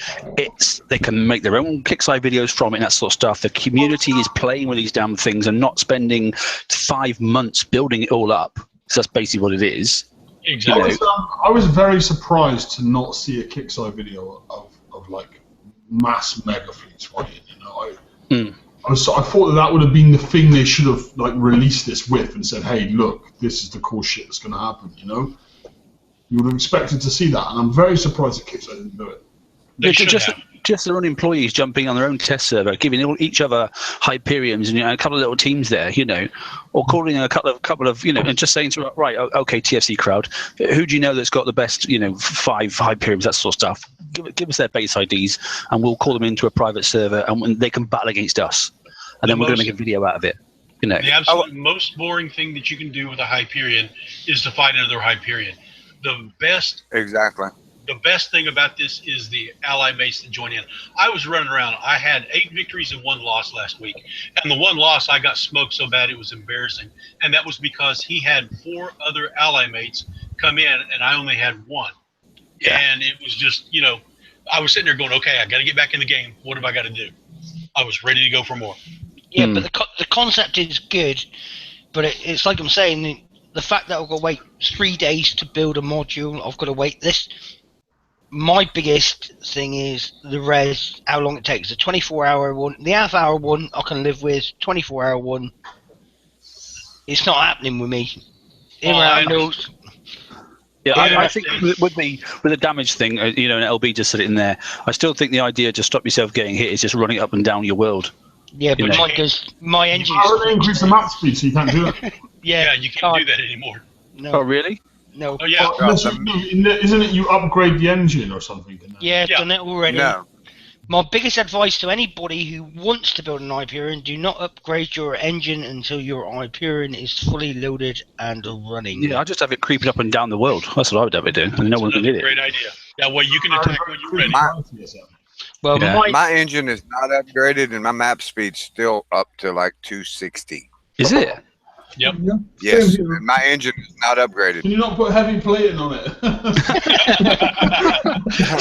They can make their own kickside videos from it and that sort of stuff. The community is playing with these damn things and not spending 5 months building it all up. So that's basically what it is. Exactly. I was very surprised to not see a kickside video of like mass mega fleets fighting. I thought that would have been the thing they should have like released this with and said, hey, look, this is the cool shit that's going to happen. You would have expected to see that, and I'm very surprised that Kickstarter didn't do it. Just their own employees jumping on their own test server, giving each other Hyperions and a couple of little teams there, or calling a couple of and just saying to right, okay, TFC crowd, who do you know that's got the best 5 Hyperions, that sort of stuff. Give us their base IDs, and we'll call them into a private server, and they can battle against us, and then we're going to make a video out of it. The absolute most boring thing that you can do with a Hyperion is to fight another Hyperion. The best thing about this is the ally mates that join in. I was running around. I had 8 victories and 1 loss last week. And the 1 loss, I got smoked so bad it was embarrassing. And that was because he had 4 other ally mates come in, and I only had 1. Yeah. And it was just, I was sitting there going, okay, I got to get back in the game. What have I got to do? I was ready to go for more. Yeah, but the concept is good. But it's like I'm saying, the fact that I've got to wait 3 days to build a module, I've got to wait this. My biggest thing is the res, how long it takes. The 24-hour one, the half-hour one I can live with. 24-hour one, it's not happening with me. I think with the damage thing, and LB just said it in there. I still think the idea to stop yourself getting hit is just running up and down your world. Yeah, but my engine. I would increase the map speed, so you can't do that. Yeah, you can't do that anymore. No. Oh, really? No. Oh, yeah. Isn't it you upgrade the engine or something? Yeah, I've done it already. No. My biggest advice to anybody who wants to build an Hyperion, do not upgrade your engine until your Hyperion is fully loaded and running. Yeah, I just have it creeping up and down the world. That's what I would have it do, and no one can hit it. Great idea. That way you can attack when you're ready. My engine is not upgraded, and my map speed's still up to like 260. Is it? Yep. Yes, my engine is not upgraded. Can you not put heavy plating on it?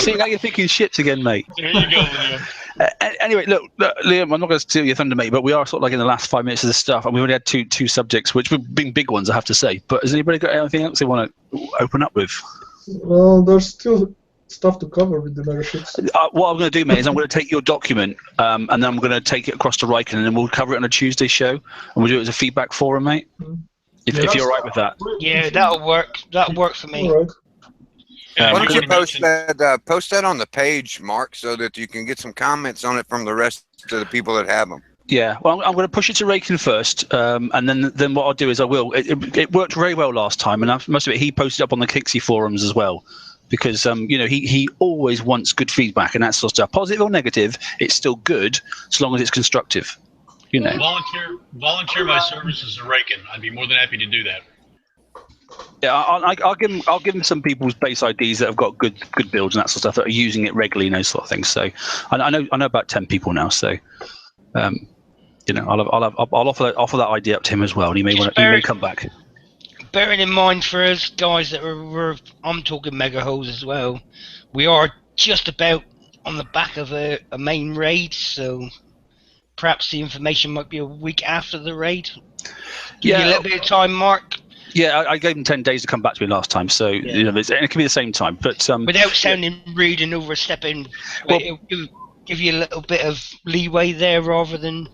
See, now you're thinking ships again, mate. There you go, Liam. Anyway, look, Liam, I'm not going to steal your thunder, mate, but we are sort of like in the last 5 minutes of this stuff, and we've only had two subjects, which have been big ones, I have to say. But has anybody got anything else they want to open up with? Well, there's still stuff to cover with the mega ships. What I'm going to do, mate, is I'm going to take your document, and then I'm going to take it across to Riken, and then we'll cover it on a Tuesday show, and we'll do it as a feedback forum, mate. If you're all right with that. Yeah, that'll work. That'll work for me. All right. Why don't you post that on the page, Mark, so that you can get some comments on it from the rest of the people that have them. Yeah, well, I'm going to push it to Rakin first, and then what I'll do is I will. It worked very well last time, and most of it he posted up on the Kixie forums as well, because he always wants good feedback and that sort of stuff, positive or negative. It's still good as long as it's constructive. Volunteer my services to Rakin. I'd be more than happy to do that. Yeah, I'll give him some people's base IDs that have got good builds and that sort of stuff that are using it regularly and those sort of things. So I know about 10 people now. So. I'll offer that idea up to him as well, and he may come back. Bearing in mind for us guys that I'm talking mega holes as well. We are just about on the back of a main raid, so perhaps the information might be a week after the raid. Give you a little bit of time, Mark. Yeah, I gave him 10 days to come back to me last time, so and it can be the same time. But without sounding rude and overstepping, it'll give you a little bit of leeway there rather than.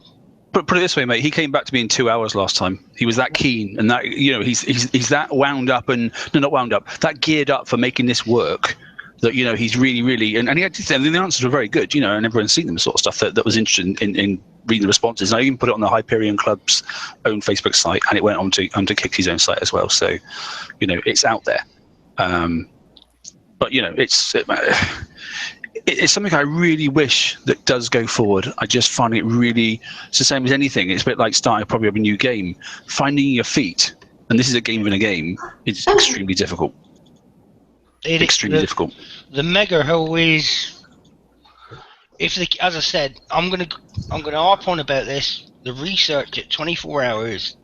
Put it this way, mate. He came back to me in 2 hours last time. He was that keen, and that he's that wound up not wound up, that geared up for making this work. That he's really and he had the answers were very good. And everyone's seen them sort of stuff that was interested in reading the responses. And I even put it on the Hyperion Club's own Facebook site, and it went onto Kixie's own site as well. So, it's out there. But it's something I really wish that does go forward. I just find it really, it's the same as anything. It's a bit like starting probably a new game. Finding your feet, and this is a game within a game, is extremely difficult. Extremely difficult. The mega hole is, as I said, I'm gonna harp on about this. The research at 24 hours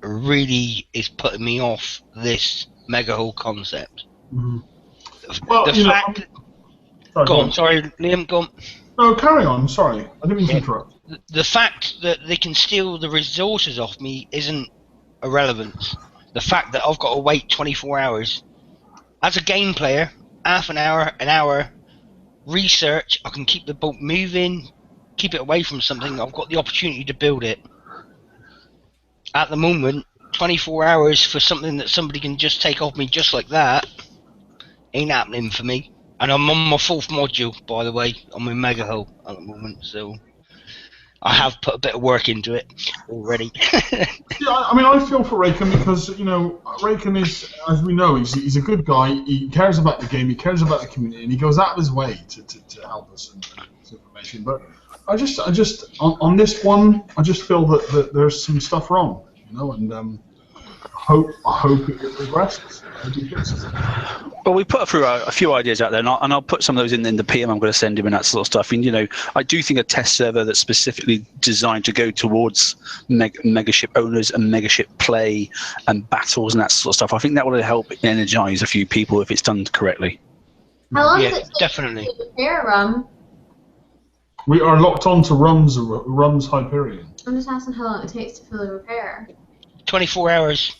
really is putting me off this mega hole concept. Mm-hmm. Well, the fact. Go on, sorry, Liam, go on. No, carry on, sorry. I didn't mean to interrupt. The fact that they can steal the resources off me isn't irrelevant. The fact that I've got to wait 24 hours. As a game player, half an hour, research, I can keep the boat moving, keep it away from something, I've got the opportunity to build it. At the moment, 24 hours for something that somebody can just take off me just like that ain't happening for me. And I'm on my 4th module, by the way. I'm in Mega Hull at the moment, so I have put a bit of work into it already. Yeah, I mean, I feel for Rakin because, Rakin is, as we know, he's a good guy. He cares about the game, he cares about the community, and he goes out of his way to help us and give information. But I just on this one, I just feel that there's some stuff wrong, and I hope it progresses. Well, we put through a few ideas out there, and I'll put some of those in the PM I'm going to send him and that sort of stuff. And I do think a test server that's specifically designed to go towards megaship owners and megaship play and battles and that sort of stuff. I think that will help energize a few people if it's done correctly. How long does it take definitely. to repair Rum? We are locked on to Rum's Hyperion. I'm just asking how long it takes to fully repair. 24 hours.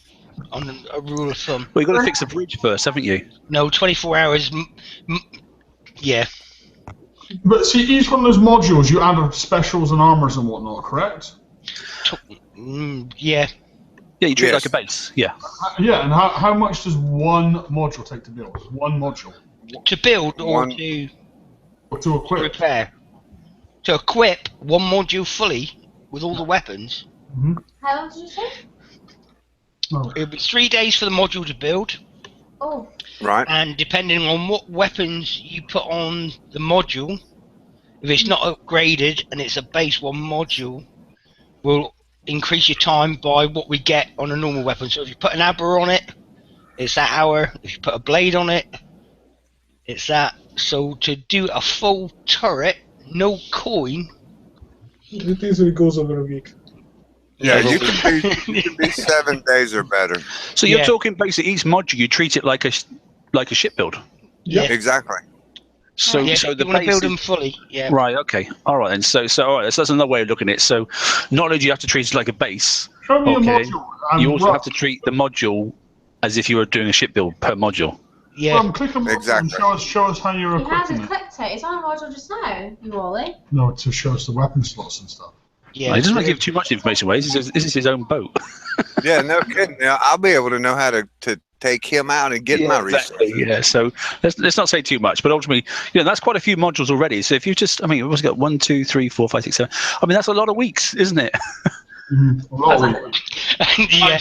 On a rule of thumb. Well, you've got to fix the bridge first, haven't you? No, 24 hours. Yeah. But see, each one of those modules, you add specials and armors and whatnot, correct? Yeah. Yeah, you treat it like a base. Yeah. Yeah, and how much does one module take to build? One module. To build or to equip? To repair. To equip one module fully with all the weapons. Mm-hmm. How long did you say? It would be 3 days for the module to build. Oh. Right. And depending on what weapons you put on the module, if it's not upgraded and it's a base 1 module, will increase your time by what we get on a normal weapon. So if you put an abra on it, it's that hour. If you put a blade on it, it's that. So to do a full turret, no coin. It easily goes over a week. Yeah, you can be 7 days or better. So you're talking basically each module you treat it like a ship build. Yeah, exactly. So so the you want to build base them fully. Yeah. Right. Okay. All right. And so all right. So that's another way of looking at it. So not only do you have to treat it like a base, Show me a module. You also have to treat the module as if you were doing a ship build per module. Yeah. Click on exactly. And show us how you're It equipping hasn't clicked it. It's on a module just now, you Wally. No, to show us the weapon slots and stuff. Yeah, Well, he doesn't want to give too much information away. This is his own boat. Yeah, no kidding. Now, I'll be able to know how to take him out and get my resources. Yeah, so let's not say too much, but ultimately, that's quite a few modules already. So if you just, we've also got 1, 2, 3, 4, 5, 6, 7. That's a lot of weeks, isn't it? A lot of weeks. Yeah.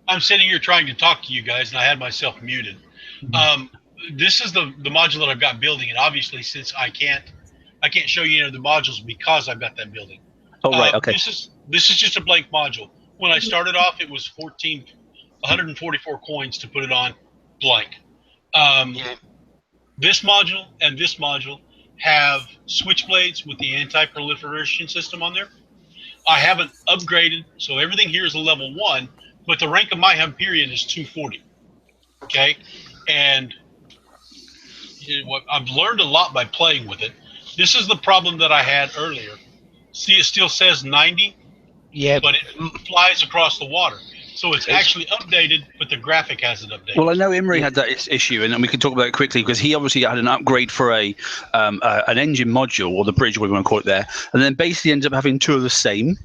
I'm sitting here trying to talk to you guys, and I had myself muted. This is the module that I've got building, and obviously, since I can't show you the modules because I've got that building. Oh, right, okay. This is just a blank module. When I started off, it was 144 coins to put it on blank. This module and this module have switchblades with the anti-proliferation system on there. I haven't upgraded, so everything here is a level 1, but the rank of my Hyperion is 240. Okay, and I've learned a lot by playing with it. This is the problem that I had earlier. See, it still says 90, but it flies across the water. So it's actually updated, but the graphic hasn't updated. Well, I know Imri had that issue, and we can talk about it quickly because he obviously had an upgrade for an engine module, or the bridge, whatever you want to call it there, and then basically ends up having 2 of the same.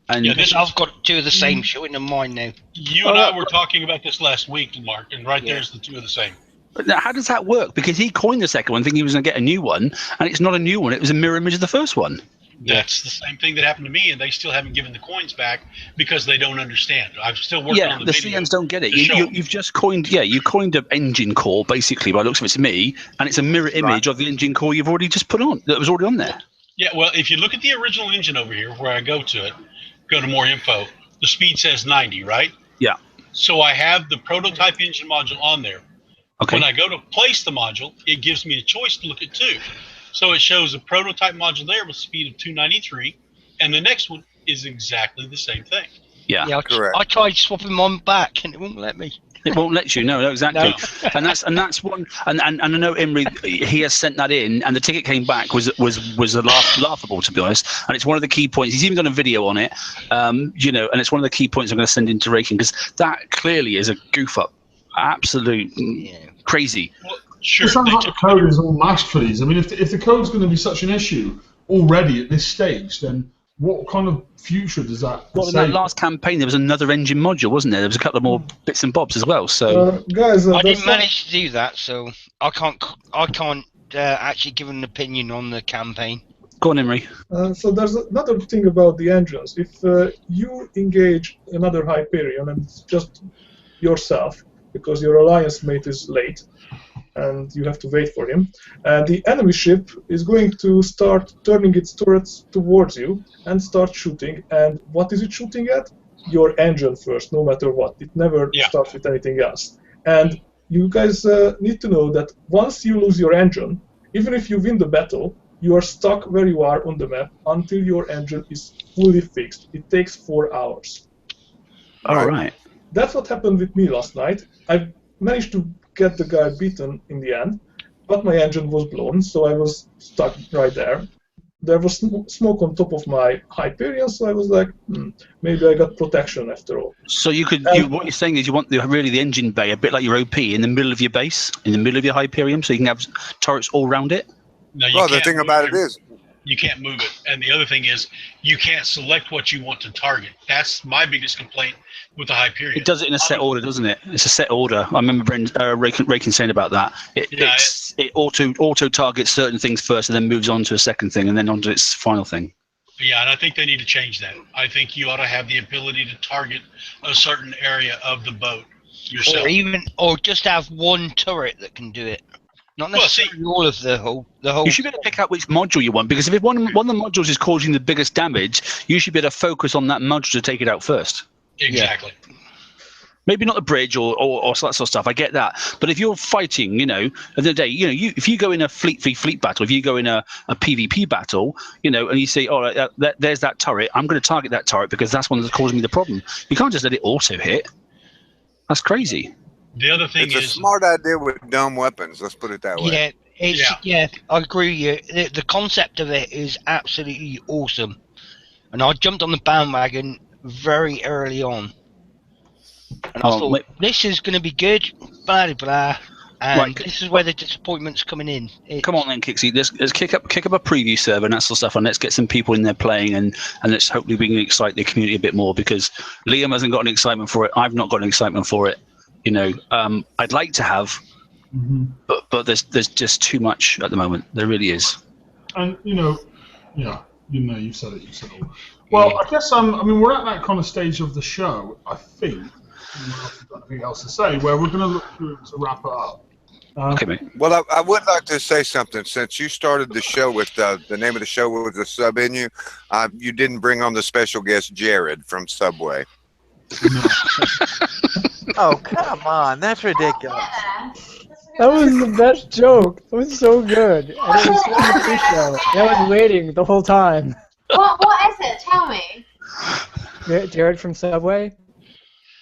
And I've got 2 of the same showing in mine now. You and I were talking about this last week, Mark, and there's the 2 of the same. But now, how does that work? Because he coined the second one thinking he was going to get a new one, and it's not a new one. It was a mirror image of the first one. That's the same thing that happened to me, and they still haven't given the coins back because they don't understand. I'm still working on the video. Yeah, the CNs don't get it. You've just coined, you coined an engine core, basically, by the looks of it to me, and it's a mirror image of the engine core you've already just put on, that was already on there. Yeah, well, if you look at the original engine over here, where I go to it, go to more info, the speed says 90, right? Yeah. So I have the prototype engine module on there. Okay. When I go to place the module, it gives me a choice to look at 2. So it shows a prototype module there with a speed of 293, and the next one is exactly the same thing. Yeah, correct. I tried swapping mine back, and it won't let me. It won't let you. No, exactly. No. and that's one. And I know Imri, he has sent that in, and the ticket came back was laughable, to be honest. And it's one of the key points. He's even done a video on it, and it's one of the key points I'm going to send into Raking, because that clearly is a goof up, absolute crazy. Well, sure. It's not like the code is all mashed for these. I mean, if the code's going to be such an issue already at this stage, then what kind of future does that Well, in that last campaign, there was another engine module, wasn't there? There was a couple of more bits and bobs as well. So, guys, I didn't manage to do that, so I can't actually give an opinion on the campaign. Go on, Imri. So there's another thing about the engines. If you engage another Hyperion and it's just yourself, because your alliance mate is late, and you have to wait for him, the enemy ship is going to start turning its turrets towards you and start shooting. And what is it shooting at? Your engine first, no matter what. It never starts with anything else. And you guys need to know that once you lose your engine, even if you win the battle, you are stuck where you are on the map until your engine is fully fixed. It takes 4 hours. All right. That's what happened with me last night. I managed to get the guy beaten in the end, but my engine was blown, so I was stuck right there. There was smoke on top of my Hyperion, so I was like, maybe I got protection after all. So you could, what you're saying is you want really the engine bay, a bit like your OP, in the middle of your base, in the middle of your Hyperion, so you can have turrets all around it? No, Well, the thing about it is, you can't move it. And the other thing is, you can't select what you want to target. That's my biggest complaint with the Hyperion. It does it in a set order, doesn't it? It's a set order. I remember Rakin saying about that. It auto targets certain things first and then moves on to a second thing and then on to its final thing. Yeah, and I think they need to change that. I think you ought to have the ability to target a certain area of the boat yourself. Or just have one turret that can do it. Not necessarily all of the whole. You should be able to pick out which module you want, because if one of the modules is causing the biggest damage, you should be able to focus on that module to take it out first. Exactly. Yeah. Maybe not the bridge or that sort of stuff. I get that, but if you're fighting, at the end of the day, if you go in a fleet v fleet battle, if you go in a PvP battle, and you say, all right, there's that turret, I'm going to target that turret because that's one that's causing me the problem. You can't just let it auto hit. That's crazy. The other thing it's a smart idea with dumb weapons. Let's put it that way. Yeah, I agree with you. The concept of it is absolutely awesome, and I jumped on the bandwagon very early on. And I thought, this is going to be good, blah, blah, blah. And Right. this is where the disappointment's coming in. Come on then, Kixie. Let's kick up a preview server and that sort of stuff, and let's get some people in there playing, and let's hopefully we can excite the community a bit more, because Liam hasn't got any excitement for it. I've not got any excitement for it. You know, I'd like to have, but there's just too much at the moment. There really is. And you've said it. You said it all. Well, I guess I mean we're at that kind of stage of the show. I think. I've got nothing else to say. Where we're going to look to wrap it up. Okay, mate. Well, I would like to say something. Since you started the show with the name of the show was a sub in you, you didn't bring on the special guest Jared from Subway. No. Oh, come on. That's ridiculous. That was the best joke. It was so good. And it was so in the pre-show. I was waiting the whole time. What is it? Tell me. Jared from Subway?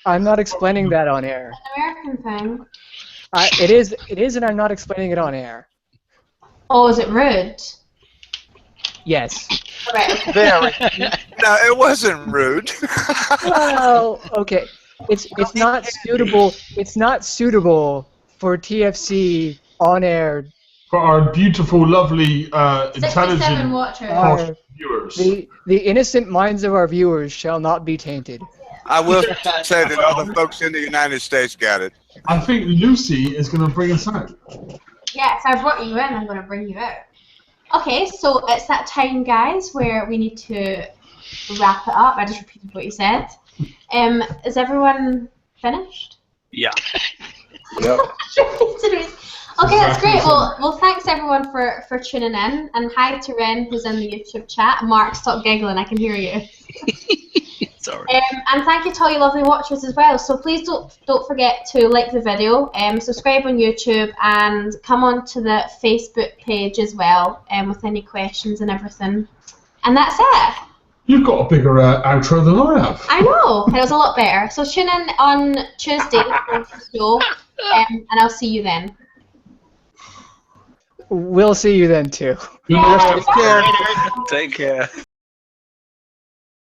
I'm not explaining that on air. An American thing. It is, and I'm not explaining it on air. Oh, is it rude? Yes. Right. Very. No, it wasn't rude. Well, okay. It's not suitable. It's not suitable for TFC on air. For our beautiful, lovely, 67 intelligent watchers. viewers. The innocent minds of our viewers shall not be tainted. I will say that other folks in the United States got it. I think Lucy is going to bring us out. Yes, I brought you in. I'm going to bring you out. Okay, so it's that time, guys, where we need to wrap it up. I just repeated what you said. Is everyone finished? Yeah. Yep. Okay, that's great. Well, thanks everyone for tuning in, and hi to Ren who's in the YouTube chat. Mark, stop giggling. I can hear you. Sorry. And thank you to all you lovely watchers as well. So please don't forget to like the video, subscribe on YouTube, and come on to the Facebook page as well, with any questions and everything. And that's it. You've got a bigger outro than I have. I know, it was a lot better. So tune in on Tuesday for the show, and I'll see you then. We'll see you then too. Yeah. Take care. Take care.